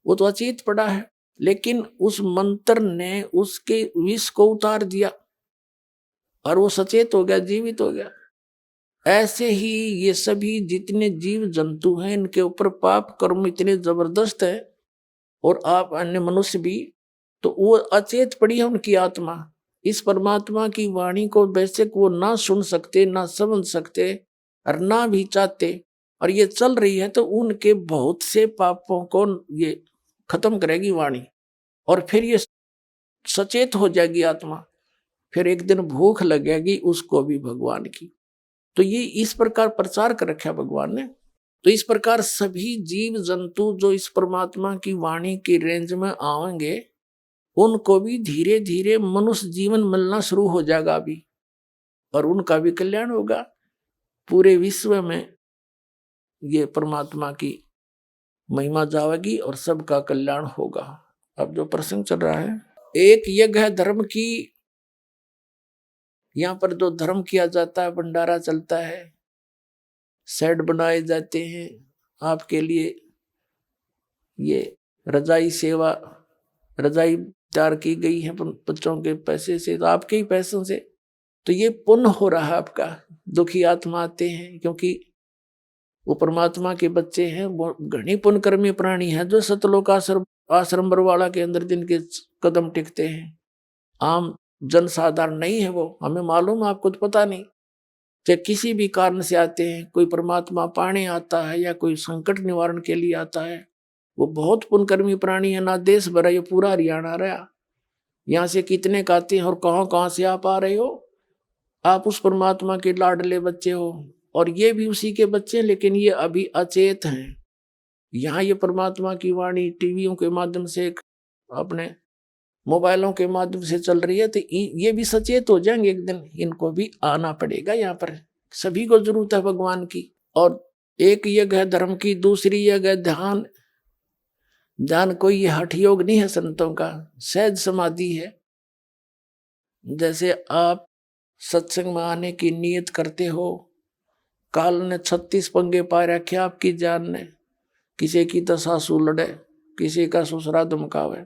वो तो अचेत पड़ा है, लेकिन उस मंत्र ने उसके विष को उतार दिया और वो सचेत हो गया, जीवित हो गया। ऐसे ही ये सभी जितने जीव जंतु हैं, इनके ऊपर पाप कर्म इतने जबरदस्त है, और आप अन्य मनुष्य भी, तो वो अचेत पड़ी है उनकी आत्मा। इस परमात्मा की वाणी को बेशक वो ना सुन सकते, ना समझ सकते, और ना भी चाहते, और ये चल रही है तो उनके बहुत से पापों को ये खत्म करेगी वाणी, और फिर ये सचेत हो जाएगी आत्मा। फिर एक दिन भूख लगेगी उसको भी भगवान की। तो ये इस प्रकार प्रचार कर रखा भगवान ने। तो इस प्रकार सभी जीव जंतु जो इस परमात्मा की वाणी की रेंज में आएंगे, उनको भी धीरे धीरे मनुष्य जीवन मिलना शुरू हो जाएगा अभी, और उनका भी कल्याण होगा। पूरे विश्व में ये परमात्मा की महिमा जाएगी और सबका कल्याण होगा। अब जो प्रसंग चल रहा है, एक यज्ञ है धर्म की। यहाँ पर जो धर्म किया जाता है, भंडारा चलता है, शेड बनाए जाते हैं आपके लिए, ये रजाई सेवा, रजाई तैयार की गई है बच्चों के पैसे से, तो आपके ही पैसों से। तो ये पुण्य हो रहा है आपका। दुखी आत्मा आते हैं, क्योंकि वो परमात्मा के बच्चे हैं, वो घनी पुण्यकर्मी प्राणी हैं, जो सतलोक आश्रम बरवाला के अंदर जिनके कदम टिकते हैं। आम जनसाधारण नहीं है वो, हमें मालूम, आपको तो पता नहीं। चाहे किसी भी कारण से आते हैं, कोई परमात्मा पाने आता है या कोई संकट निवारण के लिए आता है, वो बहुत पुण्यकर्मी प्राणी है। ना देश भरा, ये पूरा हरियाणा रहा, यहाँ से कितने आते हैं, और कहाँ कहाँ से आप आ रहे हो। आप उस परमात्मा के लाडले बच्चे हो, और ये भी उसी के बच्चे हैं, लेकिन ये अभी अचेत हैं। यहाँ ये परमात्मा की वाणी टीवियों के माध्यम से, अपने मोबाइलों के माध्यम से चल रही है, तो ये भी सचेत हो जाएंगे एक दिन। इनको भी आना पड़ेगा यहाँ पर, सभी को जरूरत है भगवान की। और एक यज्ञ है धर्म की, दूसरी यज्ञ है ध्यान। ध्यान कोई ये हठ योग नहीं है संतों का, सहज समाधि है। जैसे आप सत्संग में आने की नियत करते हो, काल ने 36 पंगे पा रखे आपकी जान ने, किसी की तो सासू लड़े, किसी का ससुरा धमकावे,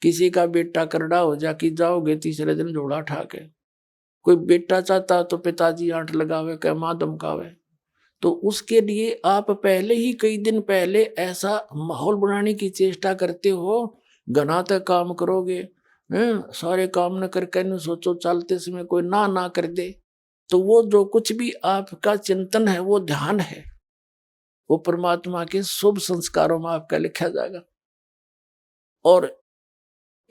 किसी का बेटा करड़ा हो जा कि जाओगे तीसरे दिन झोला उठा के, कोई बेटा चाहता तो पिताजी आंट लगावे, कह माँ धमकावे। तो उसके लिए आप पहले ही कई दिन पहले ऐसा माहौल बनाने की चेष्टा करते हो, घना तक काम करोगे, सारे काम न करके न सोचो चलते समय कोई ना ना कर दे। तो वो जो कुछ भी आपका चिंतन है वो ध्यान है, वो परमात्मा के शुभ संस्कारों में आपका लिखा जाएगा। और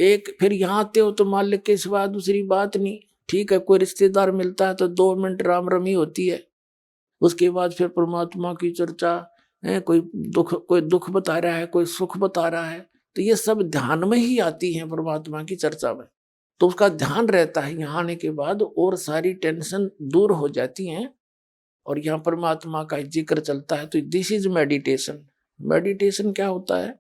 एक फिर यहाँ आते हो तो मालिक के सिवा दूसरी बात नहीं। ठीक है, कोई रिश्तेदार मिलता है तो 2 मिनट राम रमी होती है, उसके बाद फिर परमात्मा की चर्चा है, कोई दुख बता रहा है, कोई सुख बता रहा है, तो ये सब ध्यान में ही आती है परमात्मा की चर्चा में। तो उसका ध्यान रहता है यहाँ आने के बाद, और सारी टेंशन दूर हो जाती हैं, और यहाँ परमात्मा का जिक्र चलता है। तो दिस इज मेडिटेशन। मेडिटेशन क्या होता है?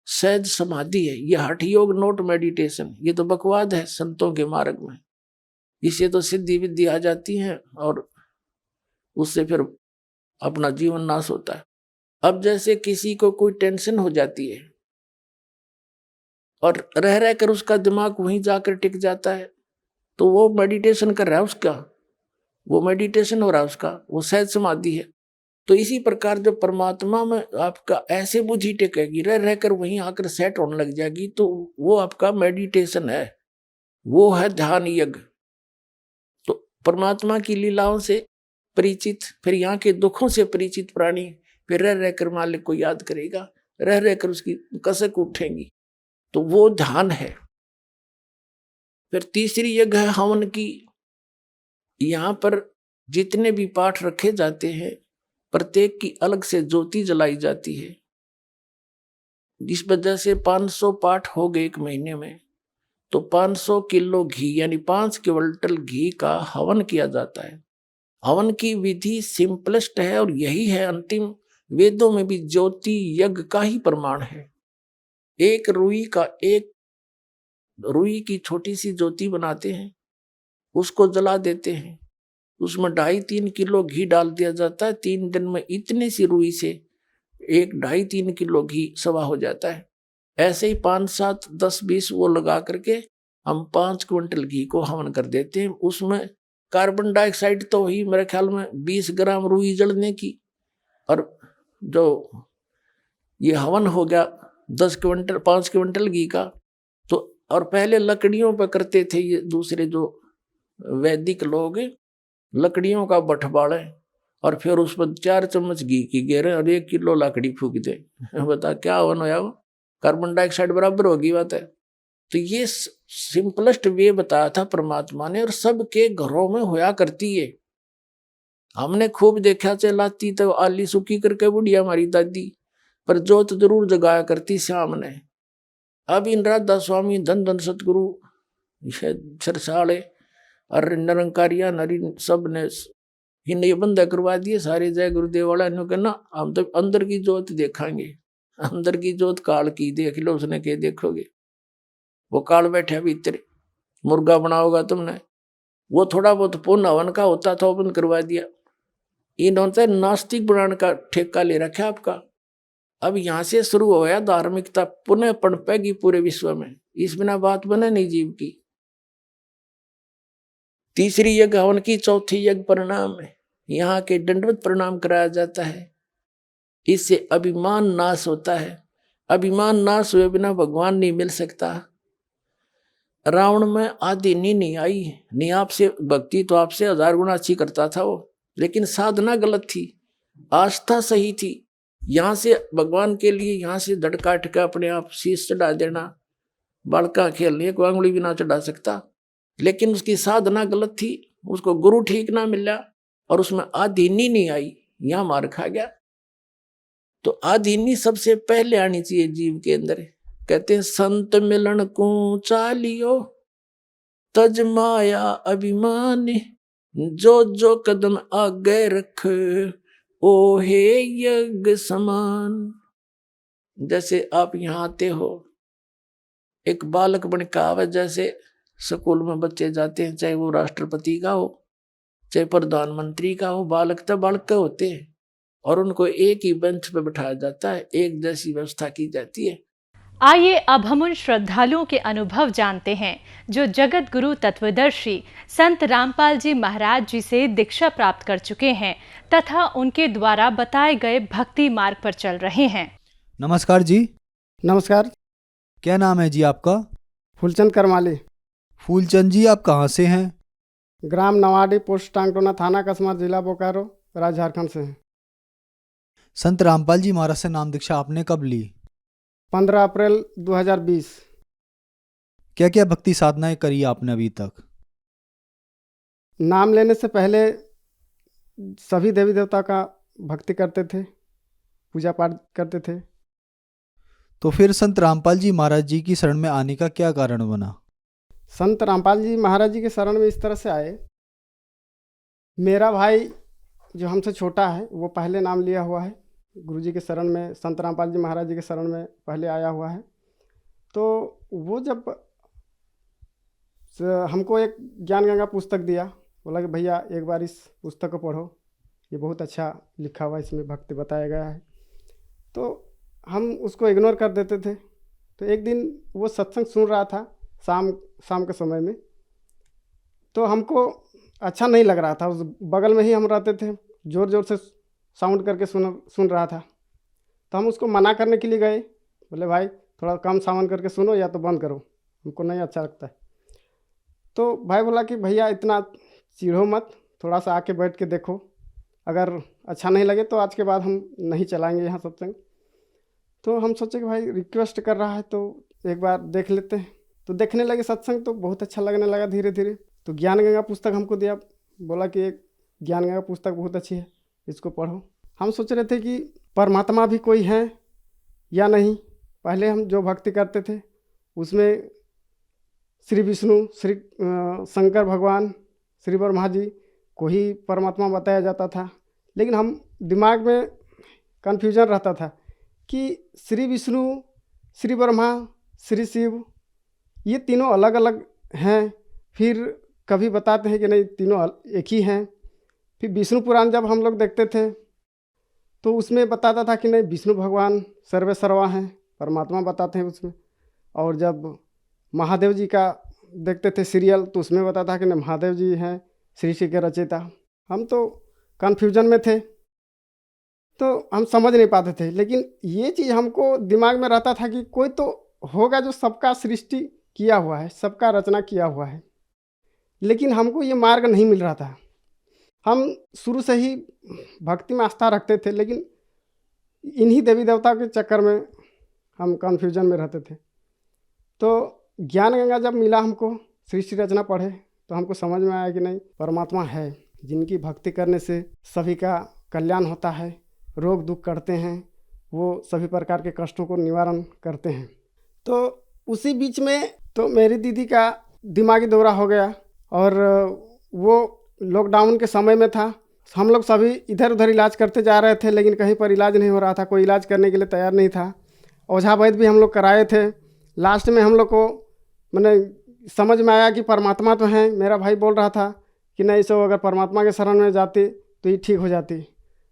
सहज समाधि है। ये हठ योग नोट मेडिटेशन, ये तो बकवाद है संतों के मार्ग में। इससे तो सिद्धि विद्धि आ जाती है, और उससे फिर अपना जीवन नाश होता है। अब जैसे किसी को कोई टेंशन हो जाती है, और रह रह कर उसका दिमाग वहीं जाकर टिक जाता है, तो वो मेडिटेशन कर रहा है, उसका वो मेडिटेशन हो रहा है, उसका वो सहज समाधि है। तो इसी प्रकार जब परमात्मा में आपका ऐसे बुद्धि टिकेगी, रह रहकर वहीं आकर सेट होने लग जाएगी, तो वो आपका मेडिटेशन है, वो है ध्यान यज्ञ। तो परमात्मा की लीलाओं से परिचित, फिर यहाँ के दुखों से परिचित प्राणी फिर रह रहकर मालिक को याद करेगा, रह रहकर उसकी कसक उठेंगी, तो वो ध्यान है। फिर तीसरी यज्ञ है हवन की। यहाँ पर जितने भी पाठ रखे जाते हैं, प्रत्येक की अलग से ज्योति जलाई जाती है। इस वजह से 500 पाठ हो गए एक महीने में, तो 500 किलो घी यानी 5 क्विंटल घी का हवन किया जाता है। हवन की विधि सिंपलेस्ट है, और यही है अंतिम। वेदों में भी ज्योति यज्ञ का ही प्रमाण है। एक रुई की छोटी सी ज्योति बनाते हैं, उसको जला देते हैं, उसमें 2.5-3 किलो घी डाल दिया जाता है। 3 दिन में इतनी सी रुई से 1-2.5-3 किलो घी सवा हो जाता है। ऐसे ही 5, 7, 10, 20 वो लगा करके हम 5 क्विंटल घी को हवन कर देते हैं। उसमें कार्बन डाइऑक्साइड तो हुई मेरे ख्याल में 20 ग्राम रुई जलने की, और जो ये हवन हो गया 10 क्विंटल 5 क्विंटल घी का। तो और पहले लकड़ियों पर करते थे ये दूसरे जो वैदिक लोग, लकड़ियों का बठ बाड़े और फिर उस पर 4 चम्मच घी की गेरे और 1 किलो लकड़ी फूक दे। बता क्या हवन होया वो, कार्बन डाइऑक्साइड बराबर होगी बात है। तो ये सिंपलेस्ट वे बताया था परमात्मा ने, और सबके घरों में होया करती है। हमने खूब देखा चलाती तो आली सुखी करके बुढ़िया हमारी दादी, पर जोत जरूर जगाया करती श्याम ने। अब इन राधा स्वामी धन धन सतगुरु सरसाले और निरंकारिया नरी सब ने इन ये बंदा करवा दिए सारे। जय गुरुदेव वाला ने कहना हम तो अंदर की जोत देखांगे, अंदर की जोत काल की देख लो। उसने के देखोगे वो काल बैठा भीतर, मुर्गा बनाओगा तुमने, वो थोड़ा बहुत पुण्य हवन का होता था वो बंद करवा दिया। इन्होंने नास्तिक बनाने का ठेका ले रखा आपका। अब यहां से शुरू हो गया धार्मिकता पुनः पनपेगी पूरे विश्व में, इस बिना बात बने नहीं जीव की। तीसरी यज्ञ हवन की, चौथी यज्ञ प्रणाम है, यहाँ के दंडवत प्रणाम कराया जाता है। इससे अभिमान नाश होता है। अभिमान नाश हुए बिना भगवान नहीं मिल सकता। रावण में आदि नहीं आई नहीं, आपसे भक्ति तो आपसे 1000 गुना अच्छी करता था वो, लेकिन साधना गलत थी, आस्था सही थी। यहाँ से भगवान के लिए यहाँ से धड़ काट के अपने आप शीश चढ़ा देना, बालका खेलने को आंगुली भी ना चढ़ा सकता, लेकिन उसकी साधना गलत थी, उसको गुरु ठीक ना मिला और उसमें आधीनी नहीं आई, यहाँ मार खा गया। तो आधीनी सबसे पहले आनी चाहिए जीव के अंदर। कहते हैं संत मिलन को चालियो तज माया अभिमान, जो जो कदम आगे रख ओ हे यज्ञ समान। जैसे आप यहाँ आते हो, एक बालक बन के आवे, जैसे स्कूल में बच्चे जाते हैं, चाहे वो राष्ट्रपति का हो चाहे प्रधानमंत्री का हो, बालक तो बालक होते हैं और उनको एक ही बेंच पे बिठाया जाता है, एक जैसी व्यवस्था की जाती है। आइए अब हम उन श्रद्धालुओं के अनुभव जानते हैं जो जगत गुरु तत्वदर्शी संत रामपाल जी महाराज जी से दीक्षा प्राप्त कर चुके हैं तथा उनके द्वारा बताए गए भक्ति मार्ग पर चल रहे हैं। नमस्कार जी। नमस्कार। क्या नाम है जी आपका? फूलचंद करमाली। फूलचंद जी, आप कहाँ से हैं? ग्राम नवाडी, पोस्ट टांगटोना, थाना कसमार, जिला बोकारो, राज्य झारखंड से हैं। संत रामपाल जी महाराज से नाम दीक्षा आपने कब ली? 15 अप्रैल 2020। क्या क्या भक्ति साधनाएं करी आपने अभी तक? नाम लेने से पहले सभी देवी देवता का भक्ति करते थे, पूजा पाठ करते थे। तो फिर संत रामपाल जी महाराज जी की शरण में आने का क्या कारण बना? संत रामपाल जी महाराज जी के शरण में इस तरह से आए, मेरा भाई जो हमसे छोटा है वो पहले नाम लिया हुआ है गुरु जी के शरण में, संत रामपाल जी महाराज जी के शरण में पहले आया हुआ है। तो वो जब हमको एक ज्ञान गंगा पुस्तक दिया, बोला कि भैया एक बार इस पुस्तक को पढ़ो, ये बहुत अच्छा लिखा हुआ है, इसमें भक्ति बताया गया है। तो हम उसको इग्नोर कर देते थे। तो एक दिन वो सत्संग सुन रहा था शाम के समय में, तो हमको अच्छा नहीं लग रहा था। उस बगल में ही हम रहते थे, ज़ोर ज़ोर से साउंड करके सुन रहा था। तो हम उसको मना करने के लिए गए, बोले भाई थोड़ा कम साउंड करके सुनो या तो बंद करो, हमको नहीं अच्छा लगता है। तो भाई बोला कि भैया इतना चिढ़ो मत, थोड़ा सा आके बैठ के देखो, अगर अच्छा नहीं लगे तो आज के बाद हम नहीं चलाएंगे यहाँ सत्संग। तो हम सोचे कि भाई रिक्वेस्ट कर रहा है तो एक बार देख लेते हैं। तो देखने लगे सत्संग, तो बहुत अच्छा लगने लगा धीरे धीरे। तो ज्ञान गंगा पुस्तक हमको दिया, बोला कि एक ज्ञान गंगा पुस्तक बहुत अच्छी है, इसको पढ़ो। हम सोच रहे थे कि परमात्मा भी कोई है या नहीं। पहले हम जो भक्ति करते थे उसमें श्री विष्णु, श्री शंकर भगवान, श्री ब्रह्मा जी को ही परमात्मा बताया जाता था, लेकिन हम दिमाग में कन्फ्यूजन रहता था कि श्री विष्णु, श्री ब्रह्मा, श्री शिव ये तीनों अलग अलग हैं, फिर कभी बताते हैं कि नहीं तीनों एक ही हैं। फिर विष्णु पुराण जब हम लोग देखते थे तो उसमें बताता था कि नहीं विष्णु भगवान सर्वे सर्वा हैं, परमात्मा बताते हैं उसमें। और जब महादेव जी का देखते थे सीरियल तो उसमें बताता था कि नहीं महादेव जी हैं, सृष्टि के रचयिता। हम तो कन्फ्यूजन में थे, तो हम समझ नहीं पाते थे, लेकिन ये चीज़ हमको दिमाग में रहता था कि कोई तो होगा जो सबका सृष्टि किया हुआ है, सबका रचना किया हुआ है, लेकिन हमको ये मार्ग नहीं मिल रहा था। हम शुरू से ही भक्ति में आस्था रखते थे, लेकिन इन्हीं देवी देवता के चक्कर में हम कन्फ्यूजन में रहते थे। तो ज्ञान गंगा जब मिला हमको, सृष्टि रचना पढ़े, तो हमको समझ में आया कि नहीं, परमात्मा है जिनकी भक्ति करने से सभी का कल्याण होता है, रोग दुख करते हैं, वो सभी प्रकार के कष्टों को निवारण करते हैं। तो उसी बीच में तो मेरी दीदी का दिमागी दौरा हो गया, और वो लॉकडाउन के समय में था। हम लोग सभी इधर उधर इलाज करते जा रहे थे, लेकिन कहीं पर इलाज नहीं हो रहा था, कोई इलाज करने के लिए तैयार नहीं था। ओझा वैद्य भी हम लोग कराए थे। लास्ट में हम लोग को मैंने समझ में आया कि परमात्मा तो हैं। मेरा भाई बोल रहा था कि नहीं, सो अगर परमात्मा के शरण में जाती तो ये ठीक हो जाती।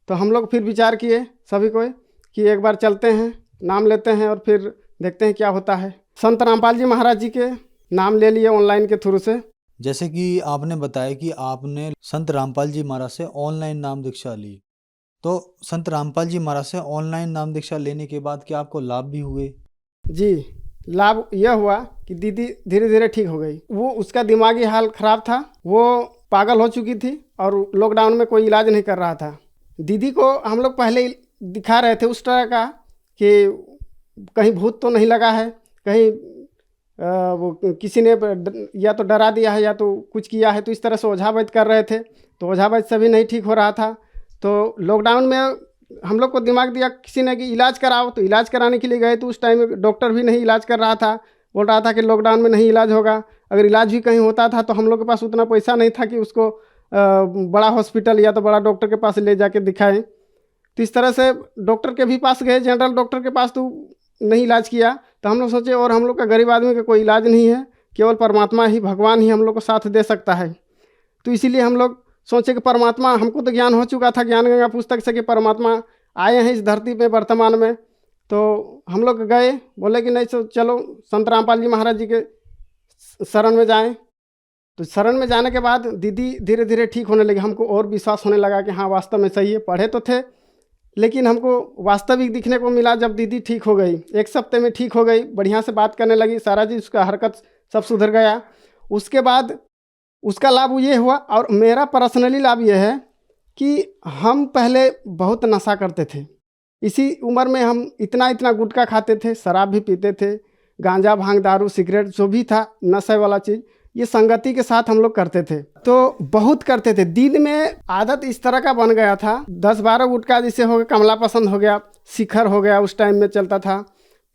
तो हम लोग फिर विचार किए सभी को कि एक बार चलते हैं, नाम लेते हैं और फिर देखते हैं क्या होता है। संत रामपाल जी महाराज जी के नाम ले लिए ऑनलाइन के थ्रू से। जैसे कि आपने बताया कि आपने संत रामपाल जी महाराज से ऑनलाइन नाम दीक्षा ली, तो संत रामपाल जी महाराज से ऑनलाइन नाम दीक्षा लेने के बाद क्या आपको लाभ भी हुए? जी, लाभ यह हुआ कि दीदी धीरे धीरे ठीक हो गई। वो उसका दिमागी हाल खराब था, वो पागल हो चुकी थी और लॉकडाउन में कोई इलाज नहीं कर रहा था। दीदी को हम लोग पहले दिखा रहे थे उस तरह का कि कहीं भूत तो नहीं लगा है, कहीं वो किसी ने या तो डरा दिया है या तो कुछ किया है, तो इस तरह से ओझा वैद्य कर रहे थे। तो ओझा वैद्य से भी नहीं ठीक हो रहा था। तो लॉकडाउन में हम लोग को दिमाग दिया किसी ने कि इलाज कराओ, तो इलाज कराने के लिए गए। तो उस टाइम में डॉक्टर भी नहीं इलाज कर रहा था, बोल रहा था कि लॉकडाउन में नहीं इलाज होगा। अगर इलाज भी कहीं होता था तो हम लोग के पास उतना पैसा नहीं था कि उसको बड़ा हॉस्पिटल या तो बड़ा डॉक्टर के पास ले जाके दिखाएं। तो इस तरह से डॉक्टर के भी पास गए, जनरल डॉक्टर के पास, तो नहीं इलाज किया। तो हम लोग सोचे और हम लोग का गरीब आदमी का कोई इलाज नहीं है, केवल परमात्मा ही, भगवान ही हम लोग को साथ दे सकता है। तो इसीलिए हम लोग सोचे कि परमात्मा, हमको तो ज्ञान हो चुका था ज्ञान गंगा पुस्तक से कि परमात्मा आए हैं इस धरती पे वर्तमान में। तो हम लोग गए, बोले कि नहीं चलो संत रामपाल जी महाराज जी के शरण में जाएं। तो शरण में जाने के बाद दीदी धीरे धीरे ठीक होने लगी। हमको और विश्वास होने लगा कि हाँ वास्तव में सही है। पढ़े तो थे, लेकिन हमको वास्तविक दिखने को मिला जब दीदी ठीक हो गई। एक हफ्ते में ठीक हो गई, बढ़िया से बात करने लगी, सारा चीज़ उसका हरकत सब सुधर गया। उसके बाद उसका लाभ ये हुआ, और मेरा पर्सनली लाभ ये है कि हम पहले बहुत नशा करते थे। इसी उम्र में हम इतना इतना गुटखा खाते थे, शराब भी पीते थे, गांजा भांग दारू सिगरेट जो भी था नशे वाला चीज़, ये संगति के साथ हम लोग करते थे। तो बहुत करते थे। दिन में आदत इस तरह का बन गया था, 10-12 गुटखा जैसे हो गया, कमला पसंद हो गया, शिखर हो गया, उस टाइम में चलता था,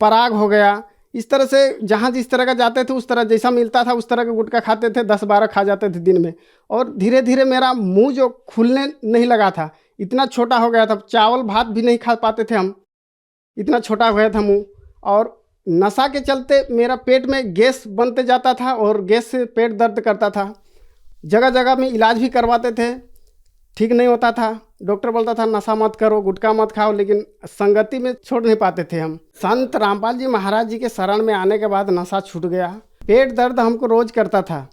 पराग हो गया। इस तरह से जहाँ जिस तरह का जाते थे उस तरह जैसा मिलता था उस तरह के गुटखा खाते थे, 10-12 खा जाते थे दिन में। और धीरे धीरे मेरा मुंह जो खुलने नहीं लगा था, इतना छोटा हो गया था, चावल भात भी नहीं खा पाते थे हम, इतना छोटा हो गया था मुंह। और नशा के चलते मेरा पेट में गैस बनते जाता था और गैस से पेट दर्द करता था। जगह जगह में इलाज भी करवाते थे, ठीक नहीं होता था। डॉक्टर बोलता था नशा मत करो, गुटखा मत खाओ, लेकिन संगति में छोड़ नहीं पाते थे हम। संत रामपाल जी महाराज जी के शरण में आने के बाद नशा छूट गया। पेट दर्द हमको रोज करता था,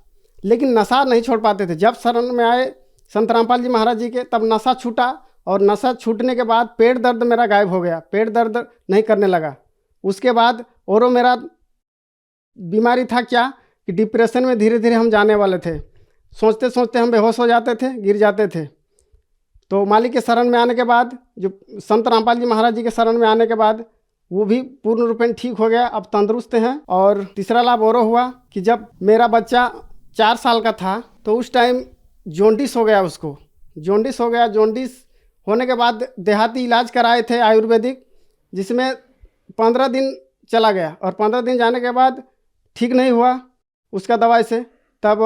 लेकिन नशा नहीं छोड़ पाते थे। जब शरण में आए संत रामपाल जी महाराज जी के, तब नशा छूटा, और नशा छूटने के बाद पेट दर्द मेरा गायब हो गया, पेट दर्द नहीं करने लगा। उसके बाद और मेरा बीमारी था क्या कि डिप्रेशन में धीरे धीरे हम जाने वाले थे। सोचते सोचते हम बेहोश हो जाते थे, गिर जाते थे। तो मालिक के शरण में आने के बाद, जो संत रामपाल जी महाराज जी के शरण में आने के बाद, वो भी पूर्ण रूपेण ठीक हो गया, अब तंदुरुस्त हैं। और तीसरा लाभ और हुआ कि जब मेरा बच्चा 4 साल का था तो उस टाइम जॉन्डिस हो गया उसको, जॉन्डिस हो गया। जॉन्डिस होने के बाद देहाती इलाज कराए थे आयुर्वेदिक, जिसमें 15 दिन चला गया, और 15 दिन जाने के बाद ठीक नहीं हुआ उसका दवाई से। तब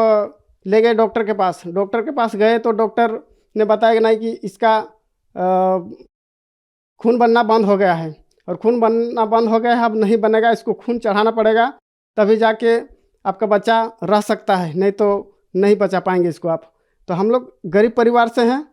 ले गए डॉक्टर के पास। डॉक्टर के पास गए तो डॉक्टर ने बताया कि नहीं, कि इसका खून बनना बंद हो गया है, और खून बनना बंद हो गया है, अब नहीं बनेगा, इसको खून चढ़ाना पड़ेगा, तभी जाके आपका बच्चा रह सकता है, नहीं तो नहीं बचा पाएंगे इसको आप। तो हम लोग गरीब परिवार से हैं,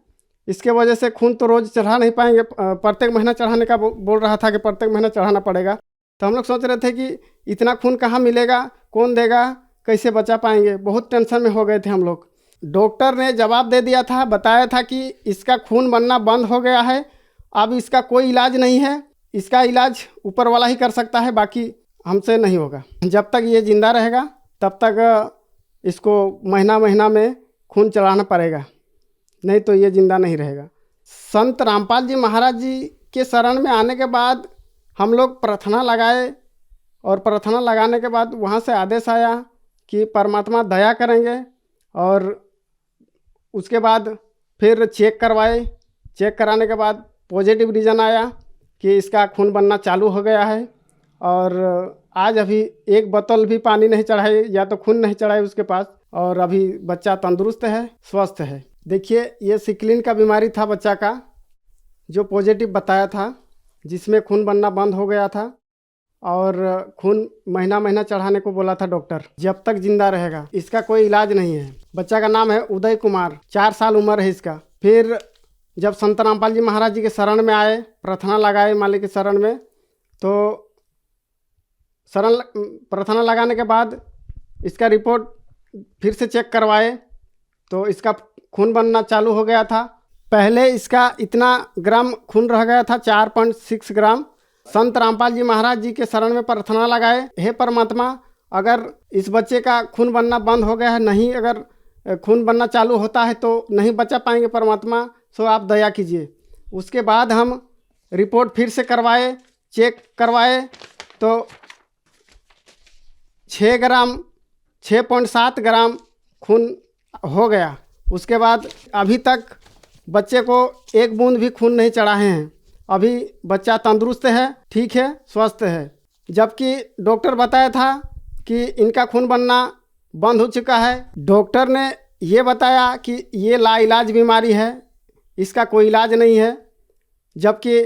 इसके वजह से खून तो रोज़ चढ़ा नहीं पाएंगे, प्रत्येक महीना चढ़ाने का बोल रहा था कि प्रत्येक महीना चढ़ाना पड़ेगा। तो हम लोग सोच रहे थे कि इतना खून कहाँ मिलेगा, कौन देगा, कैसे बचा पाएंगे, बहुत टेंशन में हो गए थे हम लोग। डॉक्टर ने जवाब दे दिया था, बताया था कि इसका खून बनना बंद हो गया है, अब इसका कोई इलाज नहीं है, इसका इलाज ऊपर वाला ही कर सकता है, बाकी हमसे नहीं होगा। जब तक ये ज़िंदा रहेगा तब तक इसको महीना में खून चढ़ाना पड़ेगा, नहीं तो ये ज़िंदा नहीं रहेगा। संत रामपाल जी महाराज जी के शरण में आने के बाद हम लोग प्रार्थना लगाए, और प्रार्थना लगाने के बाद वहाँ से आदेश आया कि परमात्मा दया करेंगे, और उसके बाद फिर चेक करवाए। चेक कराने के बाद पॉजिटिव रीजन आया कि इसका खून बनना चालू हो गया है, और आज अभी एक बोतल भी पानी नहीं चढ़ाई या तो खून नहीं चढ़ाई उसके पास, और अभी बच्चा तंदुरुस्त है, स्वस्थ है। देखिए, ये सिकलिन का बीमारी था बच्चा का, जो पॉजिटिव बताया था, जिसमें खून बनना बंद हो गया था, और खून महीना चढ़ाने को बोला था डॉक्टर, जब तक जिंदा रहेगा। इसका कोई इलाज नहीं है। बच्चा का नाम है उदय कुमार, 4 साल उम्र है इसका। फिर जब संत रामपाल जी महाराज जी के शरण में आए, प्रार्थना लगाए मालिक के शरण में, तो प्रार्थना लगाने के बाद इसका रिपोर्ट फिर से चेक करवाए तो इसका खून बनना चालू हो गया था। पहले इसका इतना ग्राम खून रह गया था, 4.6 ग्राम। संत रामपाल जी महाराज जी के शरण में प्रार्थना लगाए, हे परमात्मा, अगर इस बच्चे का खून बनना बंद हो गया है, नहीं अगर खून बनना चालू होता है तो नहीं बचा पाएंगे परमात्मा, सो आप दया कीजिए। उसके बाद हम रिपोर्ट फिर से करवाए, चेक करवाए तो 6.7 ग्राम खून हो गया। उसके बाद अभी तक बच्चे को एक बूंद भी खून नहीं चढ़ाए हैं। अभी बच्चा तंदुरुस्त है, ठीक है, स्वस्थ है। जबकि डॉक्टर बताया था कि इनका खून बनना बंद हो चुका है। डॉक्टर ने ये बताया कि ये लाइलाज बीमारी है, इसका कोई इलाज नहीं है। जबकि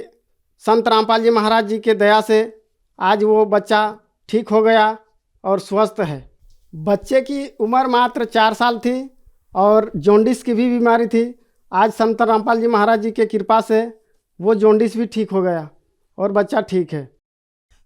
संत रामपाल जी महाराज जी के दया से आज वो बच्चा ठीक हो गया और स्वस्थ है। बच्चे की उम्र मात्र 4 साल थी और जॉन्डिस की भी बीमारी थी। आज संत रामपाल जी महाराज जी के कृपा से वो जॉन्डिस भी ठीक हो गया और बच्चा ठीक है।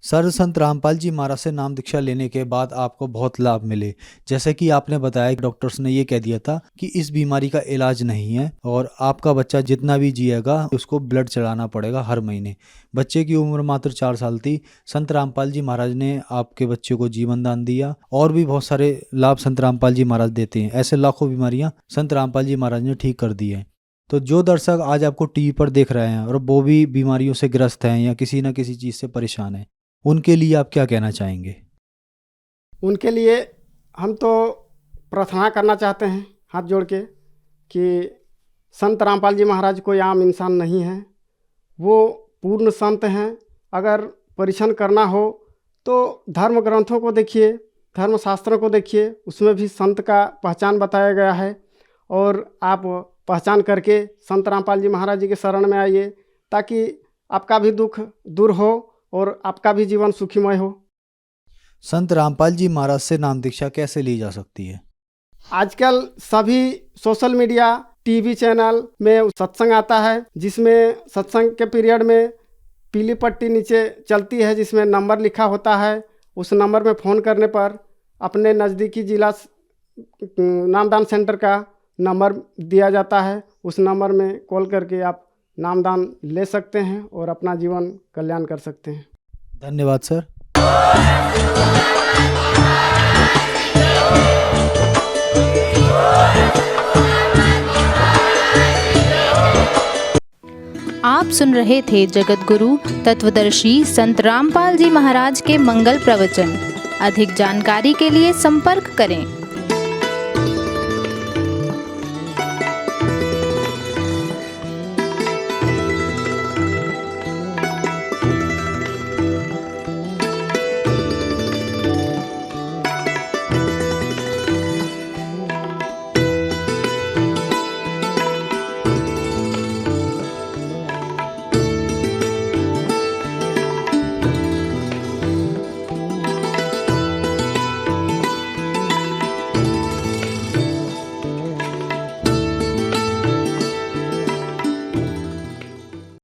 सर, संत रामपाल जी महाराज से नाम दीक्षा लेने के बाद आपको बहुत लाभ मिले, जैसे कि आपने बताया कि डॉक्टर्स ने ये कह दिया था कि इस बीमारी का इलाज नहीं है और आपका बच्चा जितना भी जिएगा उसको ब्लड चढ़ाना पड़ेगा हर महीने। बच्चे की उम्र मात्र 4 साल थी। संत रामपाल जी महाराज ने आपके बच्चे को जीवन दान दिया, और भी बहुत सारे लाभ संत रामपाल जी महाराज देते हैं। ऐसे लाखों बीमारियाँ संत रामपाल जी महाराज ने ठीक कर दी है। तो जो दर्शक आज आपको टीवी पर देख रहे हैं और वो भी बीमारियों से ग्रस्त हैं या किसी न किसी चीज़ से परेशान हैं, उनके लिए आप क्या कहना चाहेंगे? उनके लिए हम तो प्रार्थना करना चाहते हैं हाथ जोड़ के कि संत रामपाल जी महाराज कोई आम इंसान नहीं है, वो पूर्ण संत हैं। अगर परीक्षण करना हो तो धर्म ग्रंथों को देखिए, धर्म शास्त्रों को देखिए, उसमें भी संत का पहचान बताया गया है। और आप पहचान करके संत रामपाल जी महाराज जी के शरण में आइए, ताकि आपका भी दुख दूर हो और आपका भी जीवन सुखीमय हो। संत रामपाल जी महाराज से नाम दीक्षा कैसे ली जा सकती है? आजकल सभी सोशल मीडिया, टीवी चैनल में सत्संग आता है, जिसमें सत्संग के पीरियड में पीली पट्टी नीचे चलती है जिसमें नंबर लिखा होता है। उस नंबर में फ़ोन करने पर अपने नज़दीकी जिला नामदान सेंटर का नंबर दिया जाता है। उस नंबर में कॉल करके आप नामदान ले सकते हैं और अपना जीवन कल्याण कर सकते हैं। धन्यवाद सर। आप सुन रहे थे जगत गुरु तत्वदर्शी संत रामपाल जी महाराज के मंगल प्रवचन। अधिक जानकारी के लिए संपर्क करें